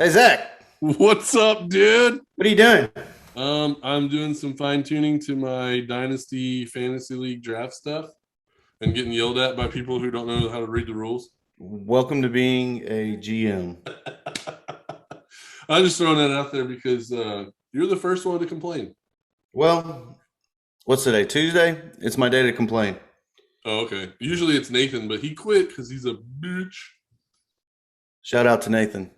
Hey Zach, What's up, dude? what are you doing? I'm doing some fine tuning to my Dynasty Fantasy League draft stuff and getting yelled at by people who don't know how to read the rules. Welcome to being a GM. I'm just throwing that out there because you're the first one to complain. Well, what's today? Tuesday? It's my day to complain. Oh, okay. Usually it's Nathan, but he quit because he's a bitch. Shout out to Nathan.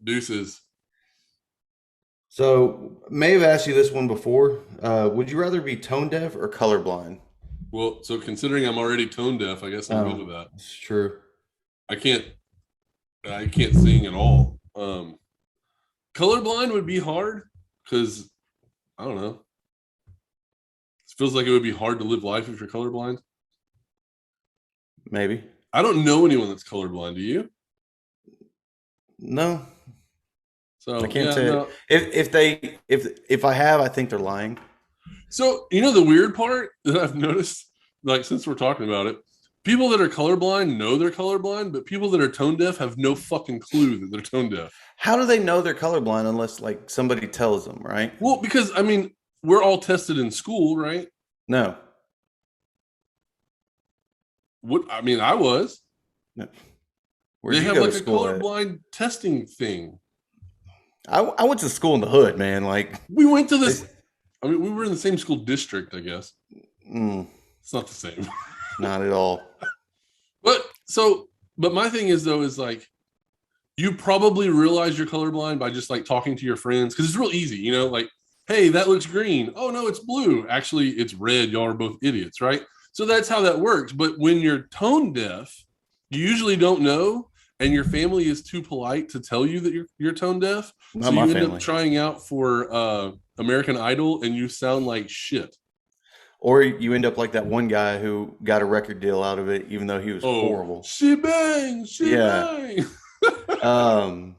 Deuces. So, may have asked you this one before. Would you rather be tone deaf or colorblind? Well, so considering I'm already tone deaf, I guess I'm good Oh, with that. it's true. I can't I can't sing at all. Colorblind would be hard because I don't know. It feels like it would be hard to live life if you're colorblind. Maybe. I don't know anyone that's colorblind. Do you? No, I So can't yeah, say. no. If I have, I think they're lying. So the weird part that I've noticed, like since we're talking about it, people that are colorblind know they're colorblind, but people that are tone deaf have no fucking clue that they're tone deaf. How do they know they're colorblind unless like somebody tells them, right? Well, because we're all tested in school, right? No. What I was. No. Where'd They you have go to like a school at? colorblind testing thing. I went to school in the hood, man. Like, We went to they, this. We were in the same school district, I guess. mm, It's not the same. not at all. But my thing is though, is like you probably realize you're colorblind by just like talking to your friends because it's real easy, like, hey, that looks green. Oh no, it's blue. Actually, it's red. Y'all are both idiots, right? So that's how that works. But when you're tone deaf, you usually don't know, and your family is too polite to tell you that you're tone deaf. So Not my you end up family. trying out for American Idol, and you sound like shit. Or you end up like that one guy who got a record deal out of it, even though he was Oh, horrible. she bang, she Yeah. bang. Um,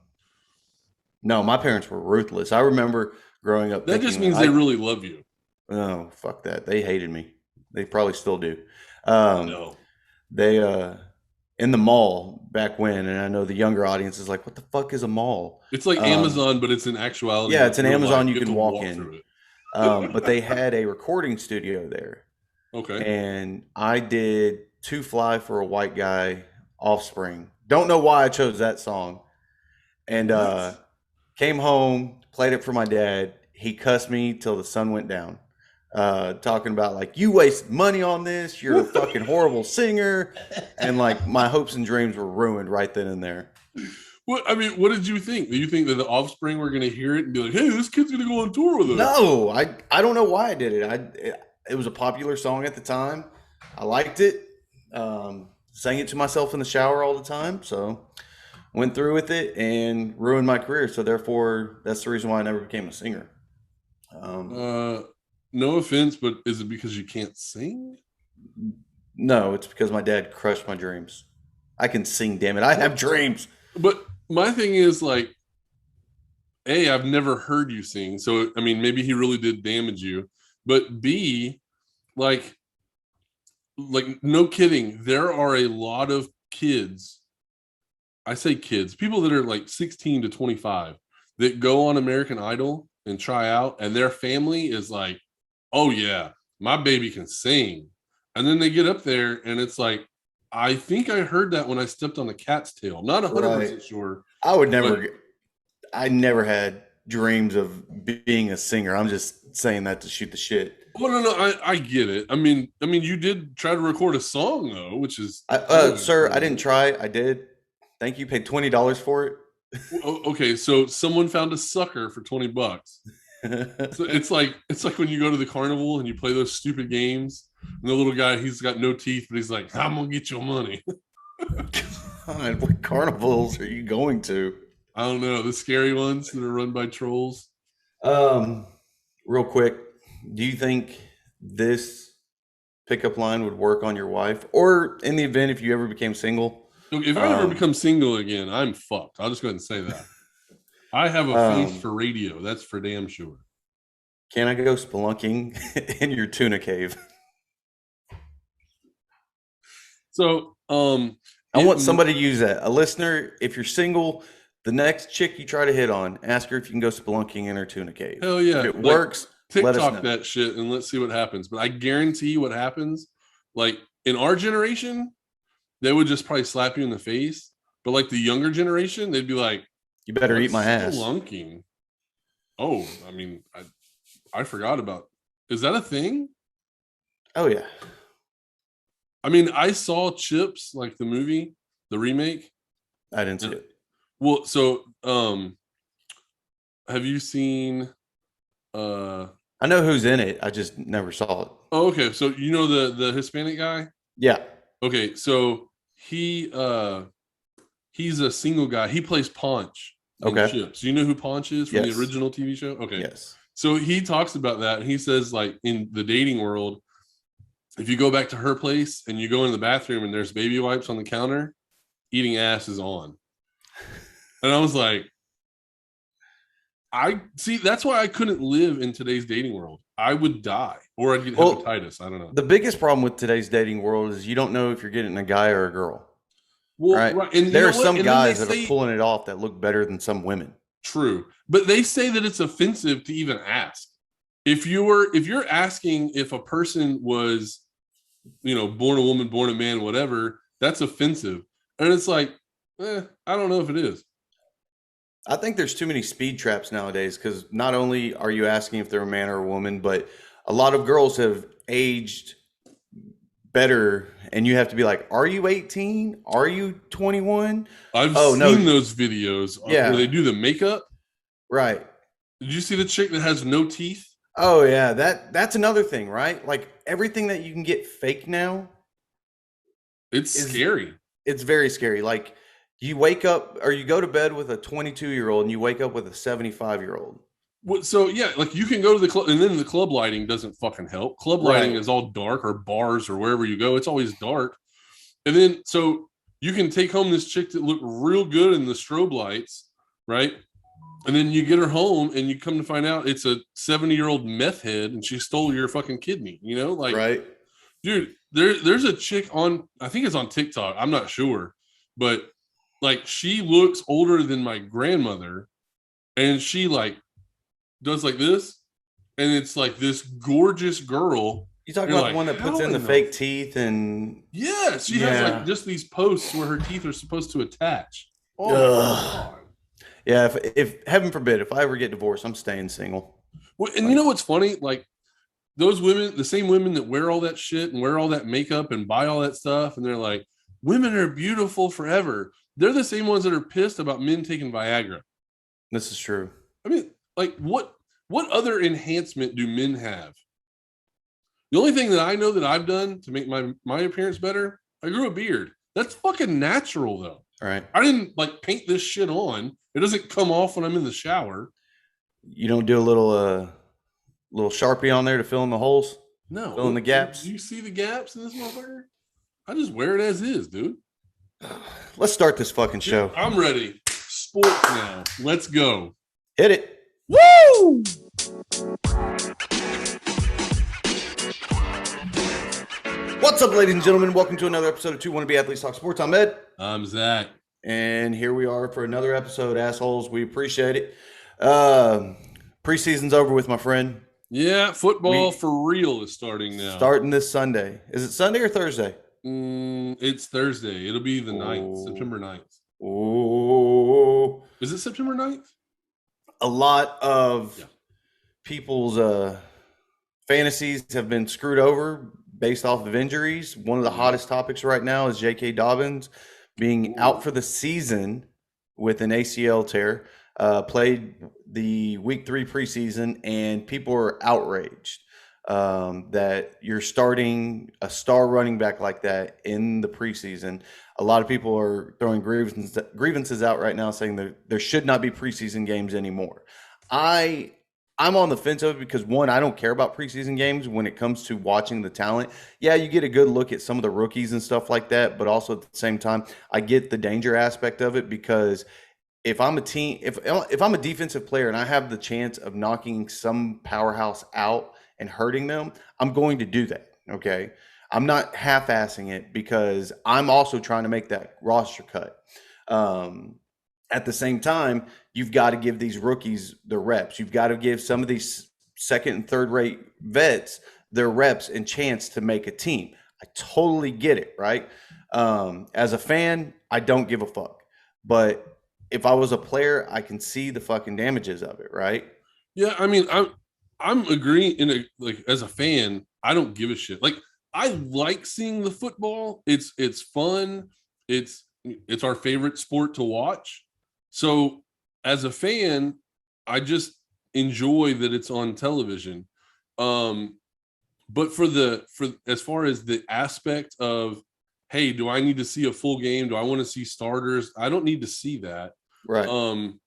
no, my parents were ruthless. I remember growing up That just thinking, means they really love you. oh, fuck that. They hated me. They probably still do. Um, No. they, in the mall back when, and I know the younger audience is like, what the fuck is a mall? It's like Um, Amazon, but it's in actuality, yeah, like it's an real life. Amazon you You have can to walk walk in. through it. But they had a recording studio there. Okay. And I did Two Fly for a White Guy, Offspring. Don't know why I chose that song. And What? came home, played it for my dad. He cussed me till the sun went down. Talking about like you wasted money on this, you're a fucking horrible singer, and like my hopes and dreams were ruined right then and there. What did you think? Do you think that the Offspring were going to hear it and be like, "Hey, this kid's going to go on tour with us"? No, I don't know why I did it. It was a popular song at the time. I liked it. Sang it to myself in the shower all the time. So went through with it and ruined my career. So therefore, that's the reason why I never became a singer. Um, Uh, no offense, but is it because you can't sing? no, it's because my dad crushed my dreams. I can sing, damn it. I have Well, dreams. but my thing is like, A, I've never heard you sing, so maybe he really did damage you. But B, like, no kidding, there are a lot of kids. I say kids, people that are like 16 to 25 that go on American Idol and try out, and their family is like, oh, yeah, my baby can sing. And then they get up there, and it's like, I think I heard that when I stepped on a cat's tail. Not Right. 100% sure, I would but never, I never had dreams of being a singer. I'm just saying that to shoot the shit. well, no, I get it. You did try to record a song though, which is kind of Sir, I didn't encouraging. try. I did. Thank you. Paid $20 for it. Okay, so someone found a sucker for $20. So it's like when you go to the carnival and you play those stupid games, and the little guy, he's got no teeth, but he's like, "I'm gonna get your money." God, what carnivals are you going to? I don't know, the scary ones that are run by trolls. Um, Real quick, do you think this pickup line would work on your wife, or in the event if you ever became single? Look, if I ever Um, become single again, I'm fucked. I'll just go ahead and say that. I have a face um, for radio. That's for damn sure. can I go spelunking in your tuna cave? So, I it want somebody to use that. A listener, if you're single, The next chick you try to hit on, ask her if you can go spelunking in her tuna cave. Hell If yeah. it Like works, let us TikTok know. that shit and let's see what happens. But I guarantee you what happens. Like in our generation, they would just probably slap you in the face. But like the younger generation, they'd be like, You better eat my what's ass. spelunking? Oh, I mean, I forgot about. Is that a thing? Oh yeah. I mean, I saw Chips, like the movie, the remake. I didn't see And, it. well, so have you seen I know who's in it. I just never saw it. oh, okay. So you know the Hispanic guy? Yeah. Okay, so he's a single guy. He plays Paunch in Okay. Chips. You know who Paunch is from the Yes. original TV show? Okay. Yes. So he talks about that. He says, like, in the dating world, if you go back to her place and you go in the bathroom and there's baby wipes on the counter, eating ass is on. And I was like, I see, that's why I couldn't live in today's dating world. I would die or I'd get hepatitis. I don't know. The biggest problem with today's dating world is you don't know if you're getting a guy or a girl. Well, Right. right. And you There know are what? some And then they guys that are say pulling it off that look better than some women. true, but they say that it's offensive to even ask. If you're asking if a person was, born a woman, born a man, whatever, that's offensive. And it's like, I don't know if it is. I think there's too many speed traps nowadays because not only are you asking if they're a man or a woman, but a lot of girls have aged better and you have to be like, are you 18? Are you 21? I've Oh, no. seen those videos where they Yeah. do the makeup. Right. Did you see the chick that has no teeth? Oh, yeah. That's another thing, right? Like everything that you can get fake now It's is scary. it's very scary. Like you wake up or you go to bed with a 22-year-old and you wake up with a 75-year-old. So yeah, like you can go to the club, and then the club lighting doesn't fucking help. Club lighting Right. is all dark, or bars or wherever you go, it's always dark. And then so you can take home this chick that looked real good in the strobe lights, right? And then you get her home, and you come to find out it's a 70-year-old meth head, and she stole your fucking kidney. Like, Right. dude, there's a chick on, I think it's on TikTok, I'm not sure, but like she looks older than my grandmother, and she like does like this, and it's like this gorgeous girl. You talking You're about the like, one that puts how in the the fake teeth and yeah, she has like just these posts where her teeth are supposed to attach. Oh my Ugh. god. Yeah, if heaven forbid, if I ever get divorced, I'm staying single. Well, and you know what's funny? Like those women, the same women that wear all that shit and wear all that makeup and buy all that stuff, and they're like, women are beautiful forever. They're the same ones that are pissed about men taking Viagra. This is true. I mean, like what other enhancement do men have? The only thing that I know that I've done to make my appearance better, I grew a beard. That's fucking natural though. All right. I didn't like paint this shit on. It doesn't come off when I'm in the shower. You don't do a little Sharpie on there to fill in the holes? No. Fill in the gaps? Do you see the gaps in this motherfucker? I just wear it as is, dude. Let's start this fucking show. I'm ready. Sports now. Let's go. Hit it. Woo! What's up, ladies and gentlemen? Welcome to another episode of Two Wannabe Athletes Talk Sports. I'm Ed. I'm Zach. And here we are for another episode, assholes. We appreciate it. Preseason's over with, my friend. Yeah, football for real is starting now. Starting this Sunday. Is it Sunday or Thursday? It's Thursday. It'll be the 9th, September 9th. Oh. Is it September 9th? A lot of people's fantasies have been screwed over based off of injuries. One of the hottest topics right now is J.K. Dobbins being out for the season with an ACL tear. Played the week 3 preseason, and people are outraged that you're starting a star running back like that in the preseason. A lot of people are throwing grievances out right now, saying that there should not be preseason games anymore. I'm on the fence of it because, one, I don't care about preseason games when it comes to watching the talent. Yeah, you get a good look at some of the rookies and stuff like that, but also at the same time, I get the danger aspect of it because if I'm a team, if I'm a defensive player and I have the chance of knocking some powerhouse out and hurting them, I'm going to do that. Okay, I'm not half-assing it because I'm also trying to make that roster cut. At the same time, you've got to give these rookies their reps. You've got to give some of these second and third rate vets their reps and chance to make a team. I totally get it, right? As a fan, I don't give a fuck. But if I was a player, I can see the fucking damages of it, right? Yeah, I mean, I'm agreeing in a like as a fan, I don't give a shit. Like I like seeing the football. It's fun. It's our favorite sport to watch. So as a fan, I just enjoy that it's on television. Um, but for as far as the aspect of, hey, do I need to see a full game? Do I want to see starters? I don't need to see that. Right. Um,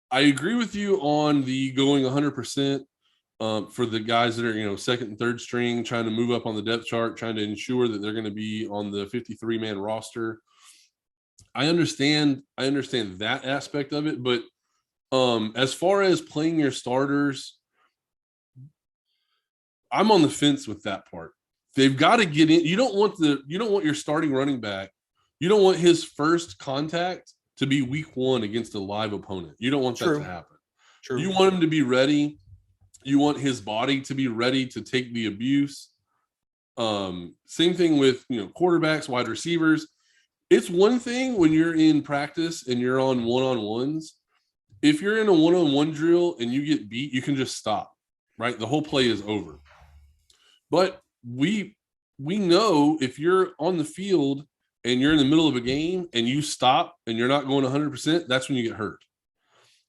I agree with you on the going 100% for the guys that are, second and third string, trying to move up on the depth chart, trying to ensure that they're going to be on the 53-man roster. I understand that aspect of it, but as far as playing your starters, I'm on the fence with that part. They've got to get in. You don't want your starting running back. You don't want his first contact to be week 1 against a live opponent. You don't want that to happen. True. You want him to be ready. You want his body to be ready to take the abuse. Same thing with, quarterbacks, wide receivers. It's one thing when you're in practice and you're on one-on-ones. If you're in a one-on-one drill and you get beat, you can just stop, right? The whole play is over. But we know if you're on the field and you're in the middle of a game and you stop and you're not going 100%, that's when you get hurt.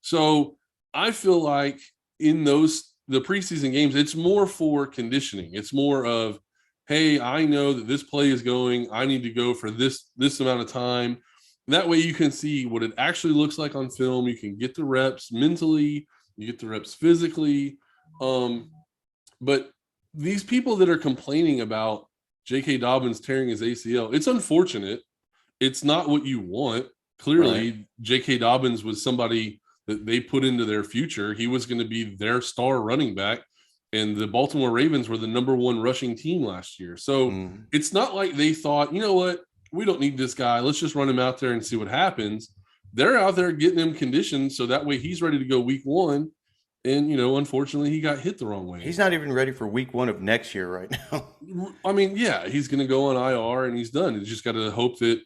So I feel like in the preseason games, it's more for conditioning. It's more of, hey, I know that this play is going. I need to go for this amount of time. That way you can see what it actually looks like on film. You can get the reps mentally. You get the reps physically. But these people that are complaining about J.K. Dobbins tearing his ACL, it's unfortunate. It's not what you want. Clearly, right. J.K. Dobbins was somebody that they put into their future. He was going to be their star running back. And the Baltimore Ravens were the number 1 rushing team last year. So it's not like they thought, you know what, we don't need this guy. Let's just run him out there and see what happens. They're out there getting him conditioned so that way he's ready to go week 1. And, unfortunately, he got hit the wrong way. He's not even ready for week 1 of next year right now. I mean, yeah, he's going to go on IR and he's done. He's just got to hope that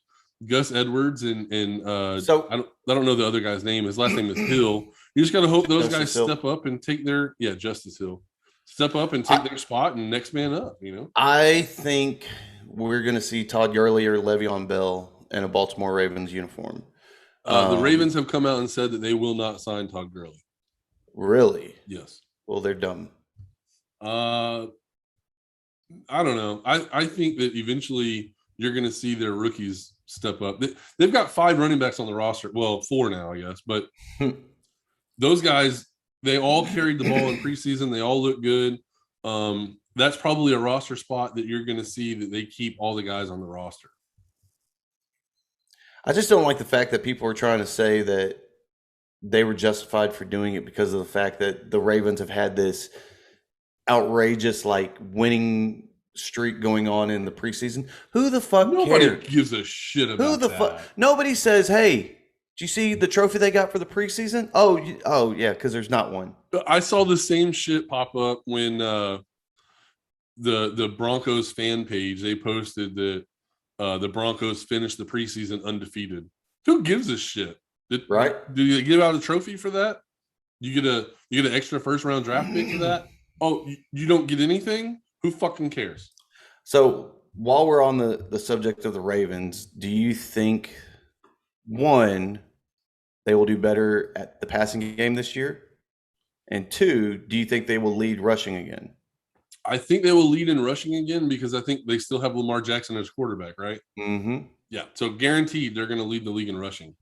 Gus Edwards and so I don't know the other guy's name. His last name is Hill. You just got to hope those guys step up and take their Justice Hill. Step up and take their spot and next man up, I think we're going to see Todd Gurley or Le'Veon Bell in a Baltimore Ravens uniform. The Ravens have come out and said that they will not sign Todd Gurley. Really? Yes. Well, they're dumb. I don't know. I think that eventually you're going to see their rookies step up. They've got 5 running backs on the roster. Well, 4 now, I guess. But those guys, they all carried the ball in preseason. They all look good. That's probably a roster spot that you're going to see that they keep all the guys on the roster. I just don't like the fact that people are trying to say that they were justified for doing it because of the fact that the Ravens have had this outrageous winning streak going on in the preseason. Who the fuck Nobody gives a shit about who the fuck? Nobody says, "Hey, did you see the trophy they got for the preseason?" Oh yeah, because there's not one. I saw the same shit pop up when the Broncos fan page, they posted that the Broncos finished the preseason undefeated. Who gives a shit? Right? Do you give out a trophy for that? You get an extra first round draft pick for that? Oh, you don't get anything? Who fucking cares? So while we're on the subject of the Ravens, do you think, one, they will do better at the passing game this year? And 2, do you think they will lead rushing again? I think they will lead in rushing again because I think they still have Lamar Jackson as quarterback, right? Mm-hmm. Yeah, so guaranteed they're going to lead the league in rushing.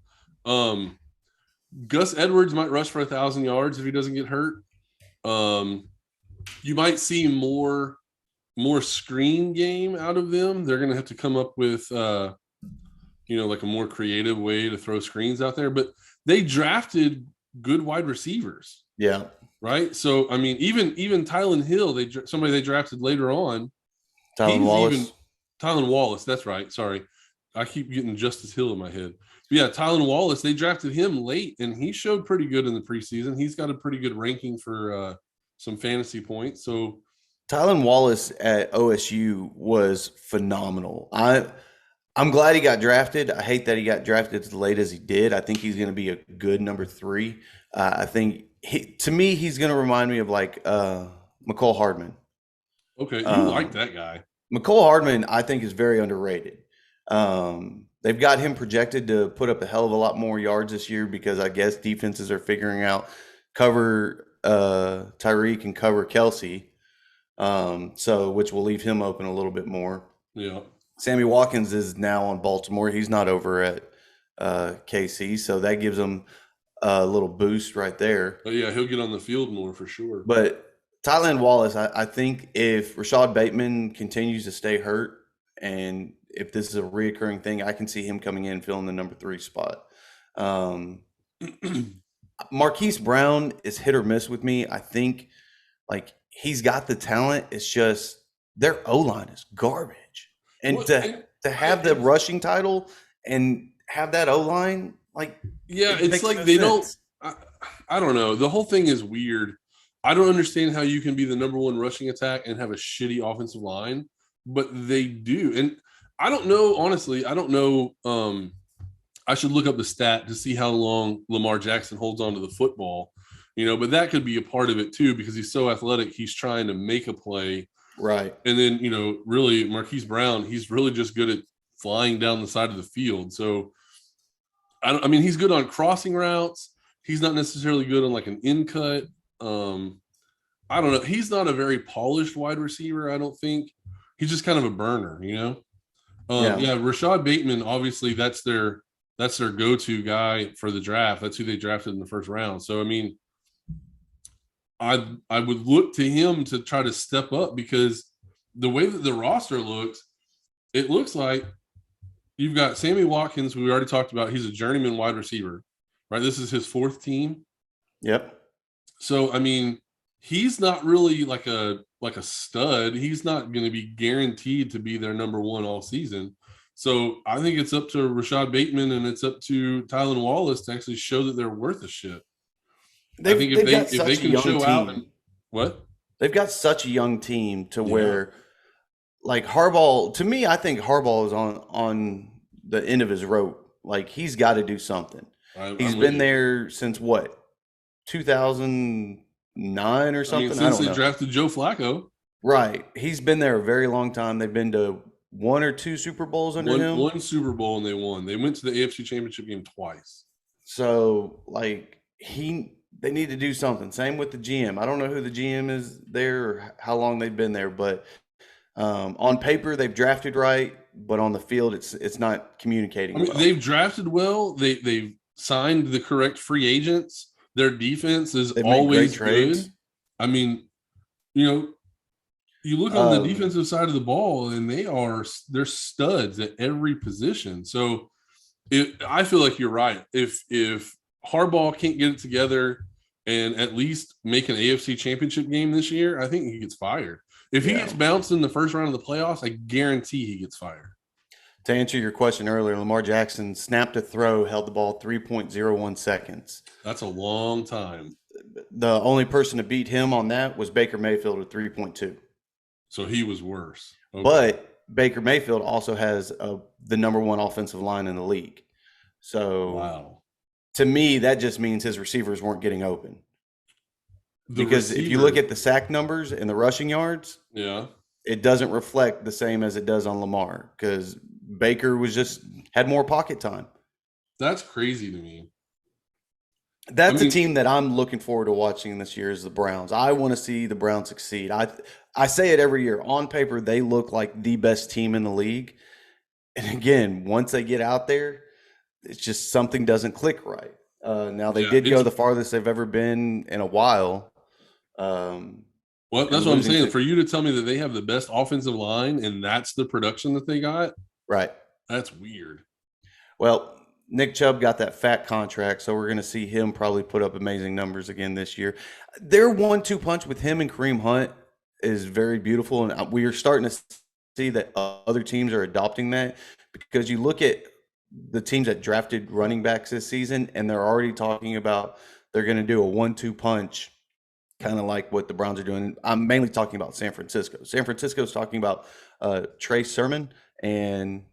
Gus Edwards might rush for 1,000 yards if he doesn't get hurt. You might see more screen game out of them. They're going to have to come up with, a more creative way to throw screens out there. But they drafted good wide receivers. Yeah. Right. So, I mean, even Tylan Hill, somebody they drafted later on. Tylan Wallace. Tylan Wallace. That's right. Sorry. I keep getting Justice Hill in my head. But yeah, Tylan Wallace, they drafted him late, and he showed pretty good in the preseason. He's got a pretty good ranking for some fantasy points. So Tylan Wallace at OSU was phenomenal. I'm glad he got drafted. I hate that he got drafted as late as he did. I think he's going to be a good number three. I think to me, he's going to remind me of like McCole Hardman. okay, you like Um, that guy. McCole Hardman, I think, is very underrated. They've got him projected to put up a hell of a lot more yards this year because I guess defenses are figuring out cover Tyreek and cover Kelsey, so which will leave him open a little bit more. Yeah. Sammy Watkins is now on Baltimore. He's not over at KC, so that gives him a little boost right there. But yeah, he'll get on the field more for sure. But Tylan Wallace, I think if Rashad Bateman continues to stay hurt, and if this is a reoccurring thing, I can see him coming in filling the number three spot. Um, Marquise Brown is hit or miss with me. I think like he's got the talent. It's just their O line is garbage, and Well, to have the rushing title and have that O line, like yeah, it it's makes like no they sense. don't. I don't know. The whole thing is weird. I don't understand how you can be the number one rushing attack and have a shitty offensive line, but they do. And I don't know, honestly, I don't know. I should look up the stat to see how long Lamar Jackson holds on to the football, but that could be a part of it too, because he's so athletic. He's trying to make a play. Right. And then, really Marquise Brown, he's really just good at flying down the side of the field. So I mean, he's good on crossing routes. He's not necessarily good on like an in cut. I don't know. He's not a very polished wide receiver, I don't think. He's just kind of a burner. Yeah. Yeah, Rashad Bateman, obviously that's their go-to guy for the draft. That's who they drafted in the first round. So I mean, I would look to him to try to step up, because the way that the roster looks, it looks like you've got Sammy Watkins, who we already talked about. He's a journeyman wide receiver, right? This is his fourth team. Yep. So I mean, he's not really like a stud. He's not going to be guaranteed to be their number one all season. So I think it's up to Rashad Bateman and it's up to Tylan Wallace to actually show that they're worth a shit. I think They've got if they such a can young show out and team. what? They've got such a young team to Yeah. where like Harbaugh, to me, I think Harbaugh is on the end of his rope. Like he's got to do something. He's I'm with been you. there since what, 2009 or I something? mean, I since don't they know. drafted Joe Flacco, Right. He's been there a very long time. They've been to one or two Super Bowls under him. one Super Bowl and they won. They went to the AFC Championship game twice. So like they need to do something. Same with the GM. I don't know who the GM is there or how long they've been there, but on paper they've drafted right, but on the field it's not communicating I mean, well. they've drafted well. They've signed the correct free agents. Their defense is They've made great always trades. good. I mean, you look on the defensive side of the ball, and they're studs at every position. So I feel like you're right. If Harbaugh can't get it together and at least make an AFC Championship game this year, I think he gets fired. If he gets bounced in the first round of the playoffs, I guarantee he gets fired. To answer your question earlier, Lamar Jackson snapped a throw, held the ball 3.01 seconds. That's a long time. The only person to beat him on that was Baker Mayfield with 3.2. So he was worse. Okay. But Baker Mayfield also has the number one offensive line in the league. So wow. To me, that just means his receivers weren't getting open. Because if you look at the sack numbers and the rushing yards, it doesn't reflect the same as it does on Lamar, because Baker had more pocket time. That's crazy to me. That's a team that I'm looking forward to watching this year is the Browns. I want to see the Browns succeed. I say it every year. On paper, they look like the best team in the league. And again, once they get out there, it's just something doesn't click right. Now, they did go the farthest they've ever been in a while. Well, that's what I'm saying. For you to tell me that they have the best offensive line and that's the production that they got, right? That's weird. Well, Nick Chubb got that fat contract, so we're going to see him probably put up amazing numbers again this year. Their 1-2 punch with him and Kareem Hunt is very beautiful, and we are starting to see that other teams are adopting that, because you look at the teams that drafted running backs this season, and they're already talking about they're going to do a 1-2 punch, kind of like what the Browns are doing. I'm mainly talking about San Francisco. San Francisco's talking about Trey Sermon and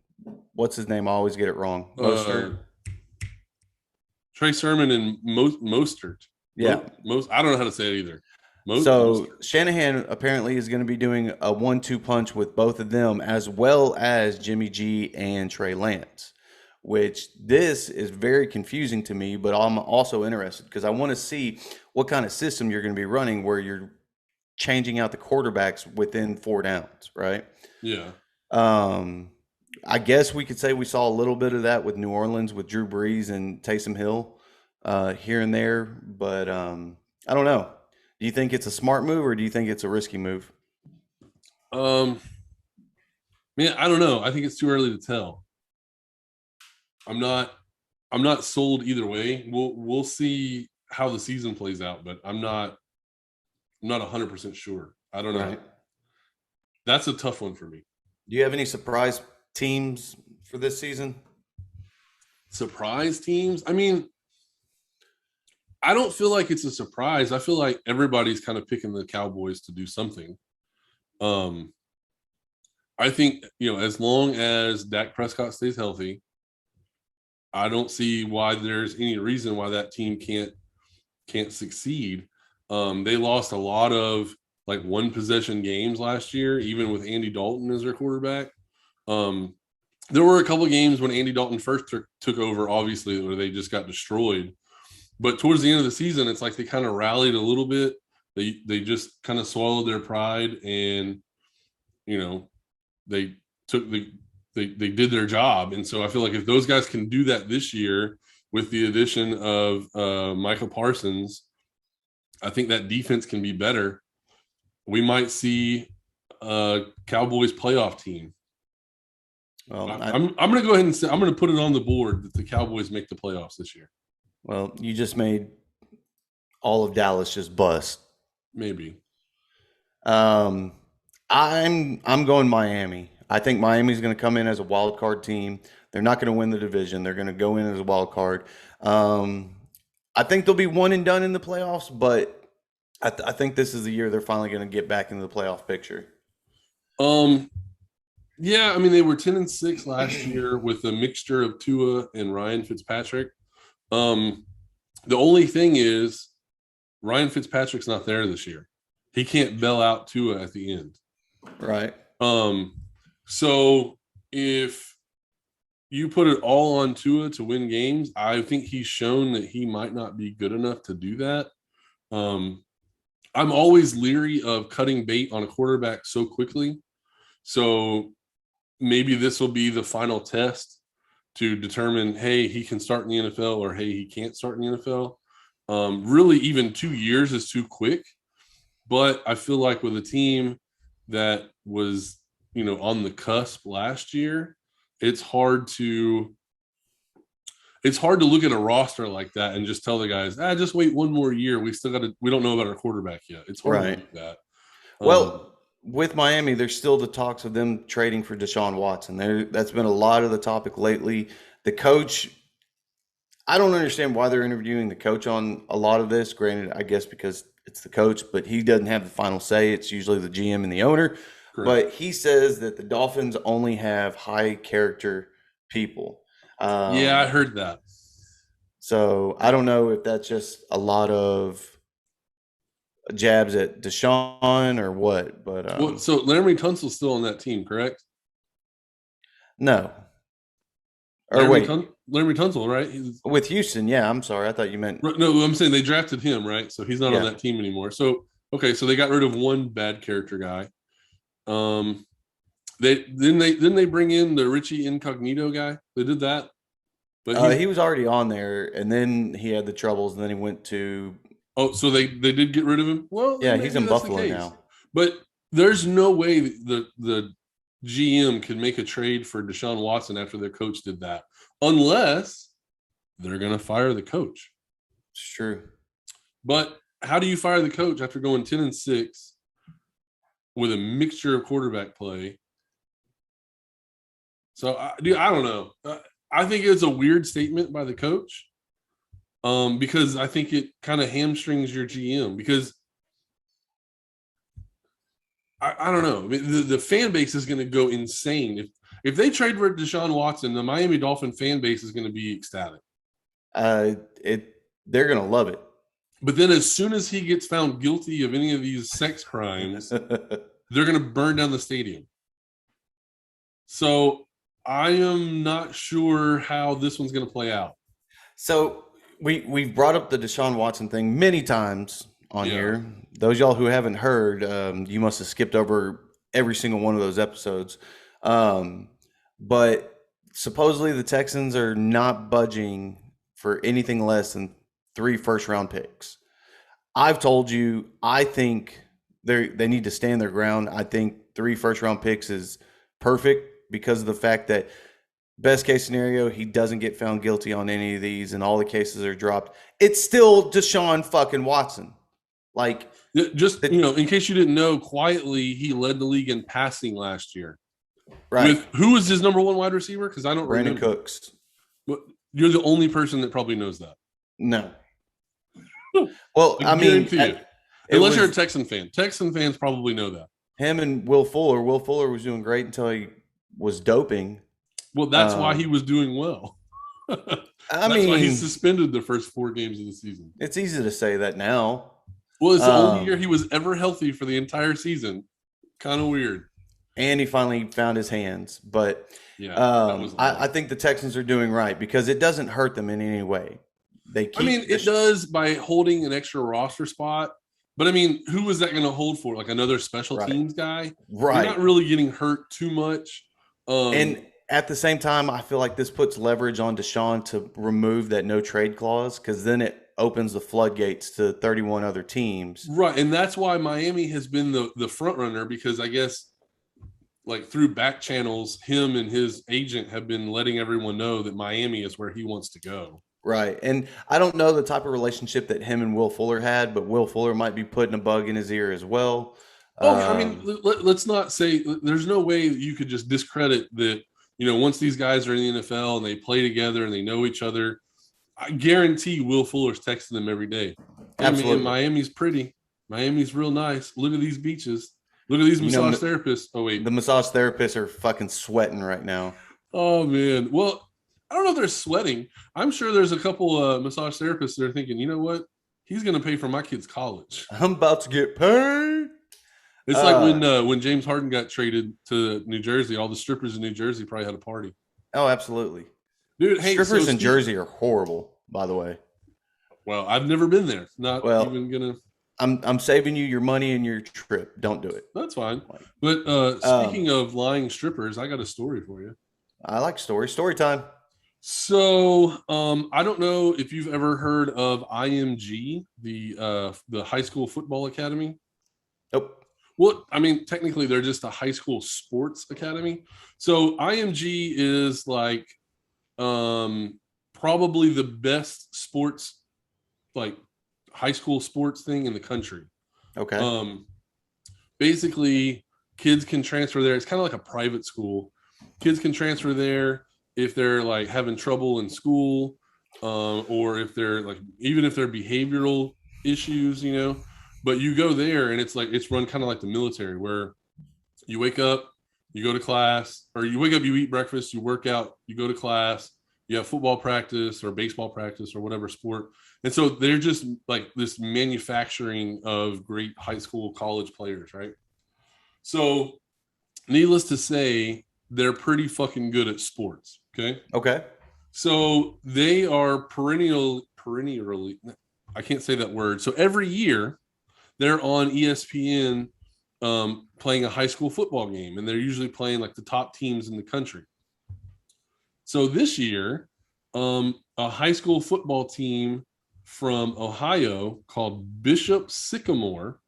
what's his name? I always get it wrong. Uh, Mostert. Trey Sermon and Mostert. Yeah. Most I don't know how to say it either. So Mostert. Shanahan apparently is going to be doing a 1-2 punch with both of them, as well as Jimmy G and Trey Lance, which this is very confusing to me, but I'm also interested because I want to see what kind of system you're going to be running where you're changing out the quarterbacks within 4 downs, right? Yeah. Um, I guess we could say we saw a little bit of that with New Orleans with Drew Brees and Taysom Hill here and there, but I don't know. Do you think it's a smart move or do you think it's a risky move? Um, Man, I don't know. I think it's too early to tell. I'm not I'm not sold either way. We'll see how the season plays out, but I'm not 100% sure. I don't know. Right. That's a tough one for me. Do you have any surprise teams for this season? Surprise teams? I mean, I don't feel like it's a surprise. I feel like everybody's kind of picking the Cowboys to do something. Um, I think, as long as Dak Prescott stays healthy, I don't see why there's any reason why that team can't succeed. They lost a lot of like one possession games last year, even with Andy Dalton as their quarterback. Um, there were a couple of games when Andy Dalton first took over, obviously, where they just got destroyed. But towards the end of the season, it's like they kind of rallied a little bit. They just kind of swallowed their pride, and they took they did their job. And so I feel like if those guys can do that this year with the addition of Michael Parsons, I think that defense can be better. We might see a Cowboys playoff team. Well, I'm going to go ahead and say I'm going to put it on the board that the Cowboys make the playoffs this year. well, you just made all of Dallas just bust. Maybe. Um, I'm going Miami. I think Miami's going to come in as a wild card team. They're not going to win the division. They're going to go in as a wild card. Um, I think they'll be one and done in the playoffs, but I think this is the year they're finally going to get back into the playoff picture. Um, yeah, I mean they were 10-6 last year with a mixture of Tua and Ryan Fitzpatrick. The only thing is Ryan Fitzpatrick's not there this year. He can't bail out Tua at the end. Right. So if you put it all on Tua to win games, I think he's shown that he might not be good enough to do that. I'm always leery of cutting bait on a quarterback so quickly. So maybe this will be the final test to determine, hey, he can start in the NFL or hey, he can't start in the NFL. Really, even 2 years is too quick. But I feel like with a team that was, on the cusp last year, it's hard to look at a roster like that and just tell the guys, just wait one more year. We don't know about our quarterback yet. It's hard to do that. Well, with Miami, there's still the talks of them trading for Deshaun Watson. That's been a lot of the topic lately. The coach, I don't understand why they're interviewing the coach on a lot of this. Granted, I guess because it's the coach, but he doesn't have the final say. It's usually the GM and the owner. Correct. But he says that the Dolphins only have high character people. Yeah, I heard that. So I don't know if that's just a lot of jabs at Deshaun or what, but so Laremy Tunsil's still on that team, correct? no. Or wait, Laremy Tunsil, right? with Houston, yeah. I'm sorry, I thought you meant no. I'm saying they drafted him, right? So he's not on that team anymore. So okay, so they got rid of one bad character guy. They bring in the Richie Incognito guy. They did that, but he was already on there, and then he had the troubles, and then he went to. Oh, so they did get rid of him? Well, yeah, he's in Buffalo now. But there's no way the GM can make a trade for Deshaun Watson after their coach did that, unless they're going to fire the coach. It's true. But how do you fire the coach after going 10-6 with a mixture of quarterback play So, dude, I don't know. I think it's a weird statement by the coach, because I think it kind of hamstrings your GM because I don't know. I mean, the fan base is going to go insane if they trade for Deshaun Watson. The Miami Dolphin fan base is going to be ecstatic. They're gonna love it. But then, as soon as he gets found guilty of any of these sex crimes, they're going to burn down the stadium. So I am not sure how this one's going to play out. So we've brought up the Deshaun Watson thing many times on Yeah. here. Those y'all who haven't heard, you must have skipped over every single one of those episodes. But supposedly the Texans are not budging for anything less than 3 first-round picks. I've told you, I think they need to stand their ground. I think 3 first-round picks is perfect because of the fact that best case scenario, he doesn't get found guilty on any of these and all the cases are dropped. It's still Deshaun fucking Watson. Like, just, in case you didn't know, quietly, he led the league in passing last year. right. Who was his number 1 wide receiver? Because I don't Brandon remember. Cooks. But you're the only person that probably knows that. No. Well, I mean, unless you're a Texan fan. Texan fans probably know that. Him and Will Fuller. Will Fuller was doing great until he was doping. Well, that's why he was doing well. I mean, why he's suspended the first 4 games of the season. It's easy to say that now. Well, it's the only year he was ever healthy for the entire season. Kind of weird. And he finally found his hands. But yeah, I think the Texans are doing right because it doesn't hurt them in any way. It does by holding an extra roster spot. But I mean, who is that going to hold for? Like another special teams guy? Right. You're not really getting hurt too much. And at the same time, I feel like this puts leverage on Deshaun to remove that no trade clause because then it opens the floodgates to 31 other teams. Right. And that's why Miami has been the front runner because I guess like through back channels, him and his agent have been letting everyone know that Miami is where he wants to go. Right. And I don't know the type of relationship that him and Will Fuller had, but Will Fuller might be putting a bug in his ear as well. I mean, let's not say there's no way that you could just discredit that, once these guys are in the NFL and they play together and they know each other, I guarantee Will Fuller's texting them every day. Absolutely. Man, Miami's pretty. Miami's real nice. Look at these beaches. Look at these massage therapists. Oh, wait. The massage therapists are fucking sweating right now. Oh, man. Well, I don't know if they're sweating. I'm sure there's a couple massage therapists that are thinking, you know what? He's going to pay for my kid's college. I'm about to get paid. It's like when James Harden got traded to New Jersey, all the strippers in New Jersey probably had a party. Oh, absolutely. Dude, hey, strippers in Jersey are horrible, by the way. Well, I've never been there. Not even going to. I'm saving you your money and your trip. Don't do it. That's fine. But speaking of lying strippers, I got a story for you. I like stories. Story time. So I don't know if you've ever heard of IMG, the high school football academy. Nope. Well, I mean, technically they're just a high school sports academy. So IMG is like probably the best sports, like high school sports thing in the country. Okay. Basically, kids can transfer there. It's kind of like a private school. Kids can transfer there if they're like having trouble in school, or if they're like, even if they're behavioral issues, but you go there and it's run kind of like the military where you wake up, you go to class, or you wake up, you eat breakfast, you work out, you go to class, you have football practice or baseball practice or whatever sport. And so they're just like this manufacturing of great high school, college players, right? So needless to say, they're pretty fucking good at sports. Okay. So they are perennially, I can't say that word. So every year they're on ESPN playing a high school football game, and they're usually playing like the top teams in the country. So this year, a high school football team from Ohio called Bishop Sycamore,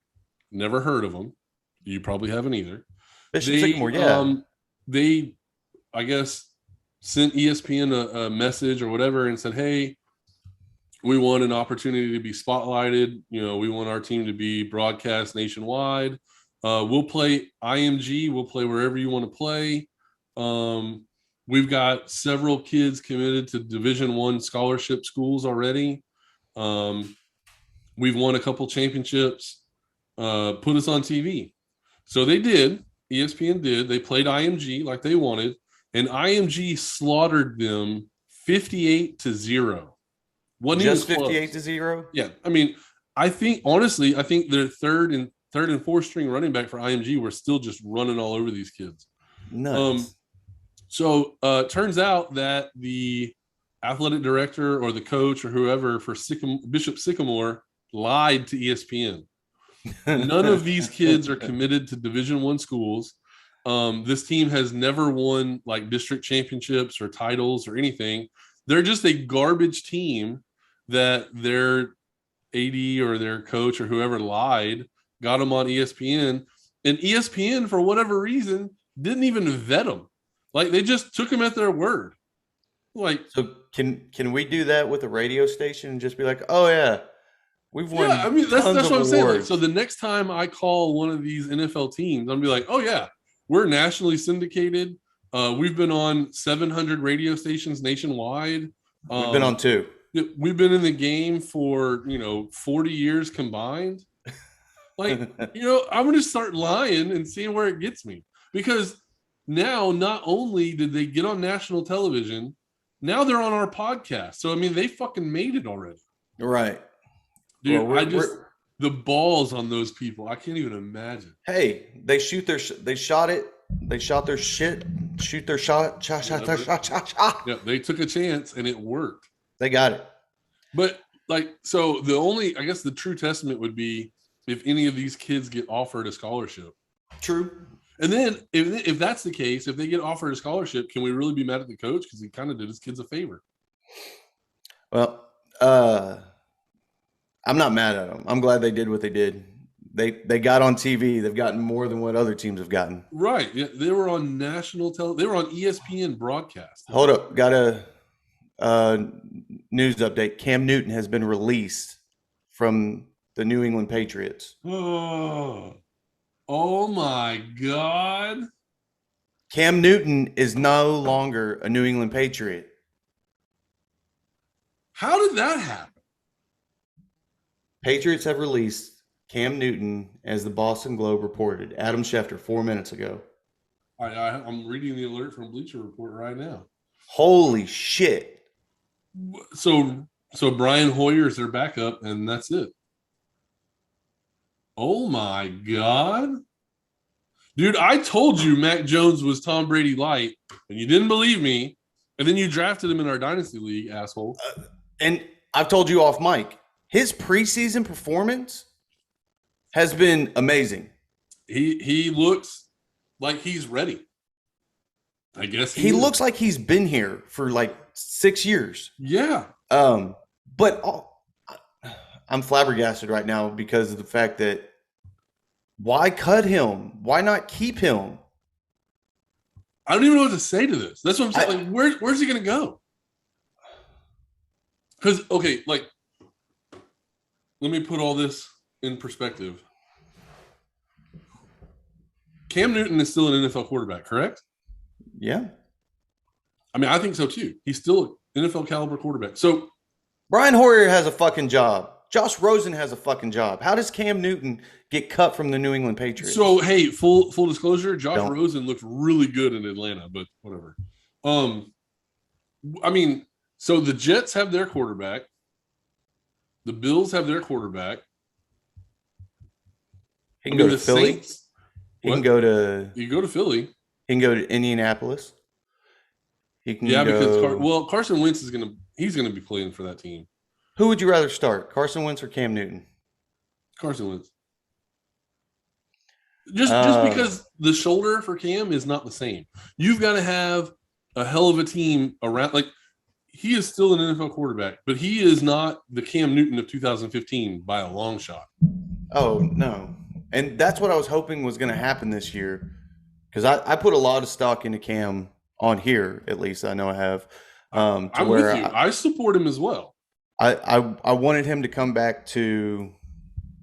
never heard of them. You probably haven't either. Bishop Sycamore, yeah. They, I guess, sent ESPN a message or whatever and said, hey, we want an opportunity to be spotlighted. We want our team to be broadcast nationwide. We'll play IMG. We'll play wherever you want to play. We've got several kids committed to Division I scholarship schools already. Um, we've won a couple championships. Put us on TV. So they did. ESPN did. They played IMG like they wanted, and IMG slaughtered them 58-0. Wasn't even Just close. 58-0. Yeah, I mean, I think honestly, I think their third and fourth string running back for IMG were still just running all over these kids. Nuts. So turns out that the athletic director or the coach or whoever for Bishop Sycamore lied to ESPN. None of these kids are committed to Division I schools. This team has never won like district championships or titles or anything. They're just a garbage team that their AD or their coach or whoever lied, got them on ESPN, and ESPN for whatever reason didn't even vet them. Like they just took them at their word. Like, so can we do that with a radio station and just be like, oh yeah, we've won yeah, I mean that's tons what of I'm saying. Like, awards. so the next time I call one of these NFL teams, I'm gonna be like, oh yeah, we're nationally syndicated. We've been on 700 radio stations nationwide. We've been on 2. We've been in the game for 40 years combined. Like, I'm going to start lying and seeing where it gets me. Because now, not only did they get on national television, now they're on our podcast. So, I mean, they fucking made it already. Right. Dude, Well, the balls on those people, I can't even imagine. Hey, they shot their shit, shoot their shot, shot. Yeah, they took a chance and it worked. They got it. But, like, so I guess the true testament would be if any of these kids get offered a scholarship. True. And then if that's the case, if they get offered a scholarship, can we really be mad at the coach? Because he kind of did his kids a favor. Well, I'm not mad at them. I'm glad they did what they did. They got on TV. They've gotten more than what other teams have gotten. Right. Yeah, they were on national television. They were on ESPN broadcast. Hold up. Got a news update. Cam Newton has been released from the New England Patriots. Oh my God. Cam Newton is no longer a New England Patriot. How did that happen? Patriots have released Cam Newton, as the Boston Globe reported. Adam Schefter, 4 minutes ago. I'm reading the alert from Bleacher Report right now. Holy shit. So Brian Hoyer's their backup, and that's it. Oh my God. Dude, I told you Mac Jones was Tom Brady light, and you didn't believe me. And then you drafted him in our Dynasty League, asshole. And I've told you off mic, his preseason performance has been amazing. He looks like he's ready. I guess he looks like he's been here for like 6 years. Yeah. But I'm flabbergasted right now because of the fact that why cut him? Why not keep him? I don't even know what to say to this. That's what I'm saying. Like, where's he going to go? Because, okay, like, let me put all this in perspective. Cam Newton is still an NFL quarterback, correct? Yeah. I mean, I think so too. He's still an NFL caliber quarterback. So Brian Hoyer has a fucking job. Josh Rosen has a fucking job. How does Cam Newton get cut from the New England Patriots? So, hey, full disclosure, Josh Rosen looked really good in Atlanta, but whatever. I mean, so the Jets have their quarterback. The Bills have their quarterback. He can go to Philly. Saints, he can go to. You go to Philly. He can go to Indianapolis. He can because Carson Wentz he's gonna be playing for that team. Who would you rather start, Carson Wentz or Cam Newton? Carson Wentz. Just because the shoulder for Cam is not the same. You've got to have a hell of a team around. Like, he is still an NFL quarterback, but he is not the Cam Newton of 2015 by a long shot. Oh, no. And that's what I was hoping was going to happen this year, because I put a lot of stock into Cam on here, at least I know I have. I'm with you. I support him as well. I wanted him to come back to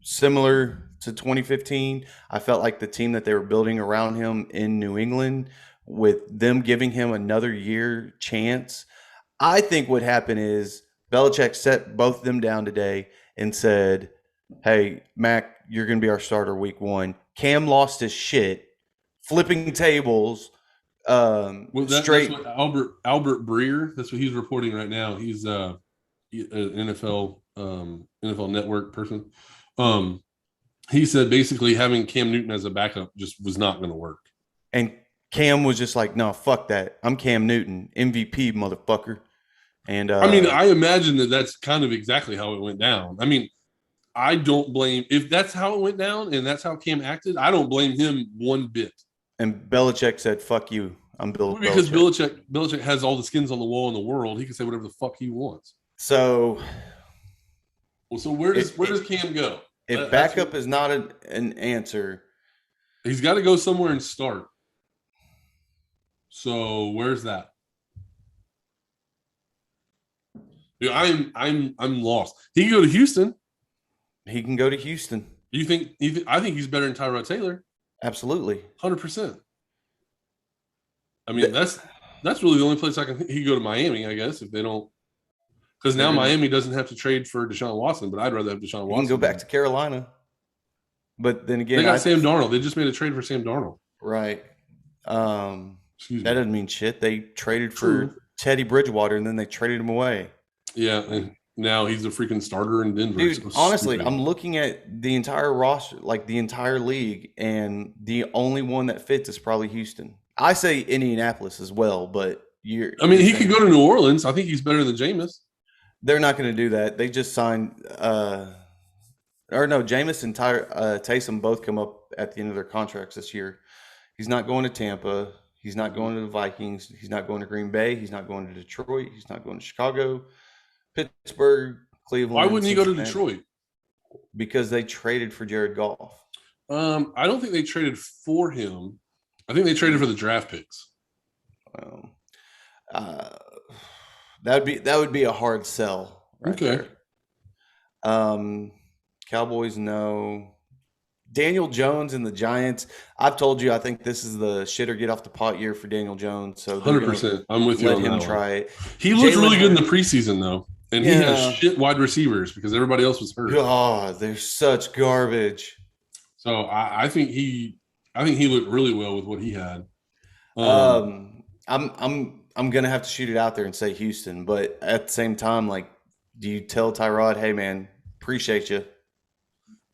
similar to 2015. I felt like the team that they were building around him in New England with them giving him another year chance. I think what happened is Belichick set both of them down today and said, "Hey, Mac, you're going to be our starter week 1." Cam lost his shit, flipping tables, Well, that's straight. what Albert Breer. That's what he's reporting right now. He's an NFL Network person. Um, he said basically having Cam Newton as a backup just was not going to work. And Cam was just like, "No, fuck that. I'm Cam Newton, MVP, motherfucker." And I mean, I imagine that that's kind of exactly how it went down. I mean, I don't blame if that's how it went down and that's how Cam acted. I don't blame him one bit Belichick said, "Fuck you. I'm Bill because Belichick." Belichick has all the skins on the wall in the world. He can say whatever the fuck he wants. So, Well, so where if, does Cam go? if That's backup is not an answer, he's got to go somewhere and start. So where's that? Dude, I'm lost. He can go to Houston. he can go to Houston. You think? I think he's better than Tyrod Taylor. Absolutely. 100%. I mean, that's really the only place I can think. He could go to Miami, I guess, if they don't. Because now Miami doesn't have to trade for Deshaun Watson, but I'd rather have Deshaun Watson. He can go back to Carolina. But then again, they got Sam Darnold. They just made a trade for Sam Darnold. Right. That Excuse me. doesn't mean shit. They traded for Teddy Bridgewater and then they traded him away. Yeah, and now he's a freaking starter in Denver. Dude, So honestly, stupid. I'm looking at the entire roster, like the entire league, and the only one that fits is probably Houston. I say Indianapolis as well, but I mean, he could go to New Orleans. I think he's better than Jameis. they're not going to do that. They just signed, or no, Jameis and Taysom both come up at the end of their contracts this year. He's not going to Tampa. He's not going to the Vikings. He's not going to Green Bay. He's not going to Detroit. He's not going to Chicago, Pittsburgh, Cleveland. Why wouldn't he go to Cincinnati. Detroit? Because they traded for Jared Goff. I don't think they traded for him. I think they traded for the draft picks. Uh, that would be a hard sell right Okay. there. Cowboys, no. Daniel Jones and the Giants. I've told you I think this is the shit or get off the pot year for Daniel Jones. So 100%. I'm with you let on him that try one. it. He looked Jalen really good in the Hurts- preseason, though. And he Yeah. has shit wide receivers because everybody else was hurt. God, they're such garbage. So I think he looked really well with what he had. I'm gonna have to shoot it out there and say Houston, but at the same time, like, do you tell Tyrod, hey man, appreciate you?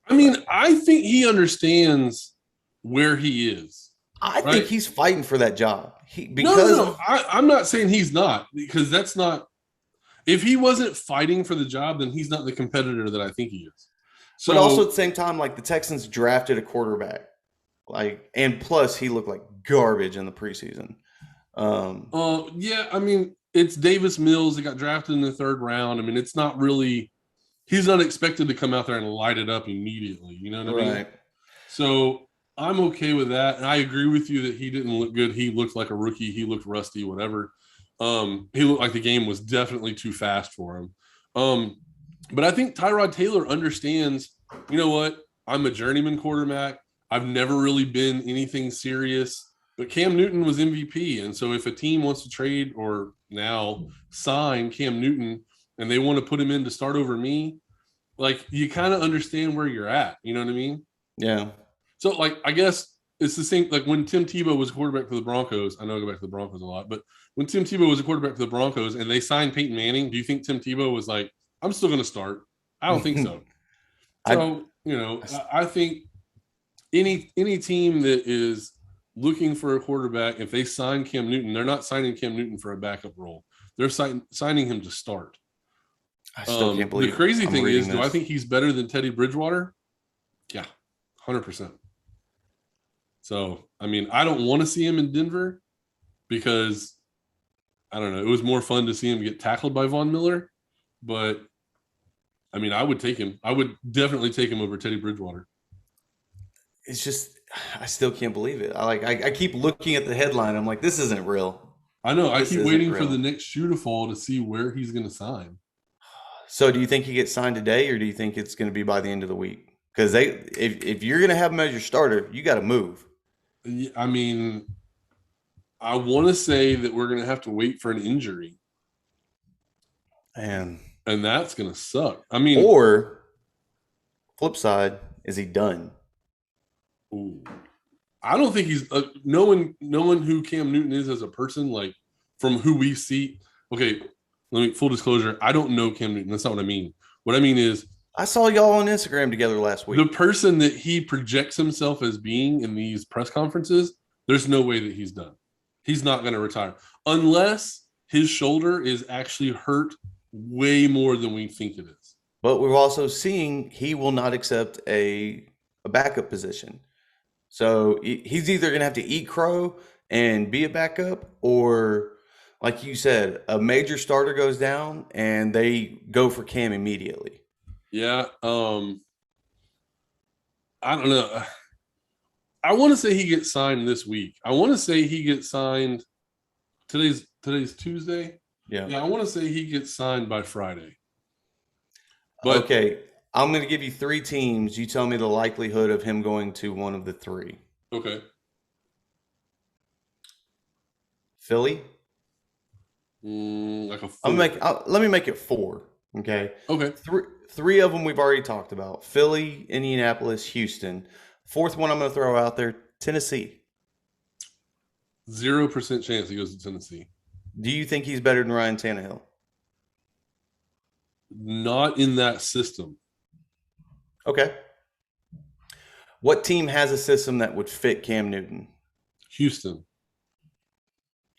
I mean, I think he understands where he is. I Right. think he's fighting for that job. Because I'm not saying he's not, because that's not. If he wasn't fighting for the job, then he's not the competitor that I think he is. So, but also at the same time, like the Texans drafted a quarterback, like, and plus he looked like garbage in the preseason. yeah, I mean, it's Davis Mills. He got drafted in the 3rd round. I mean, it's not really. He's not expected to come out there and light it up immediately. You know what I mean? So I'm okay with that, and I agree with you that he didn't look good. He looked like a rookie. He looked rusty. Whatever. He looked like the game was definitely too fast for him. But I think Tyrod Taylor understands, you know what? I'm a journeyman quarterback. I've never really been anything serious. But Cam Newton was MVP. And so if a team wants to trade or now sign Cam Newton and they want to put him in to start over me, like, you kind of understand where you're at. You know what I mean? Yeah. So, like, I guess it's the same. Like when Tim Tebow was a quarterback for the Broncos, I know I go back to the Broncos a lot, but when Tim Tebow was a quarterback for the Broncos and they signed Peyton Manning, do you think Tim Tebow was like, I'm still going to start? I don't think so. So, I think any team that is looking for a quarterback, if they sign Cam Newton, they're not signing Cam Newton for a backup role. They're signing him to start. I still can't believe the crazy I'm thing is, reading do I this. think he's better than Teddy Bridgewater? Yeah, 100%. So, I mean, I don't want to see him in Denver because, I don't know, it was more fun to see him get tackled by Von Miller. But, I mean, I would take him. I would definitely take him over Teddy Bridgewater. It's just, I still can't believe it. I keep looking at the headline. I'm like, this isn't real. I know. I This keep isn't waiting for real. the next shoe to fall to see where he's going to sign. So do you think he gets signed today, or do you think it's going to be by the end of the week? Because if you're going to have him as your starter, you got to move. I mean, I want to say that we're going to have to wait for an injury, And and that's going to suck. I mean, or flip side, is he done? ooh, I don't think he's knowing who Cam Newton is as a person, like from who we see. Okay, let me full disclosure. I don't know Cam Newton. That's not what I mean. What I mean is I saw y'all on Instagram together last the week. person that he projects himself as being in these press conferences. There's no way that he's done. He's not going to retire unless his shoulder is actually hurt way more than we think it is. But we're also seeing he will not accept a backup position. So he's either going to have to eat crow and be a backup, or like you said, a major starter goes down and they go for Cam immediately. Yeah. I don't know. I want to say he gets signed this week. I want to say he gets signed. Today's Tuesday. Yeah. Yeah, I want to say he gets signed by Friday. But okay, I'm going to give you three teams. You tell me the likelihood of him going to one of the three. okay. Philly. Like a four. Let me make it four. Okay. Okay. Three of them we've already talked about: Philly, Indianapolis, Houston. Fourth one I'm going to throw out there: Tennessee. 0% chance he goes to Tennessee. Do you think he's better than Ryan Tannehill? Not in that system. Okay. What team has a system that would fit Cam Newton? Houston.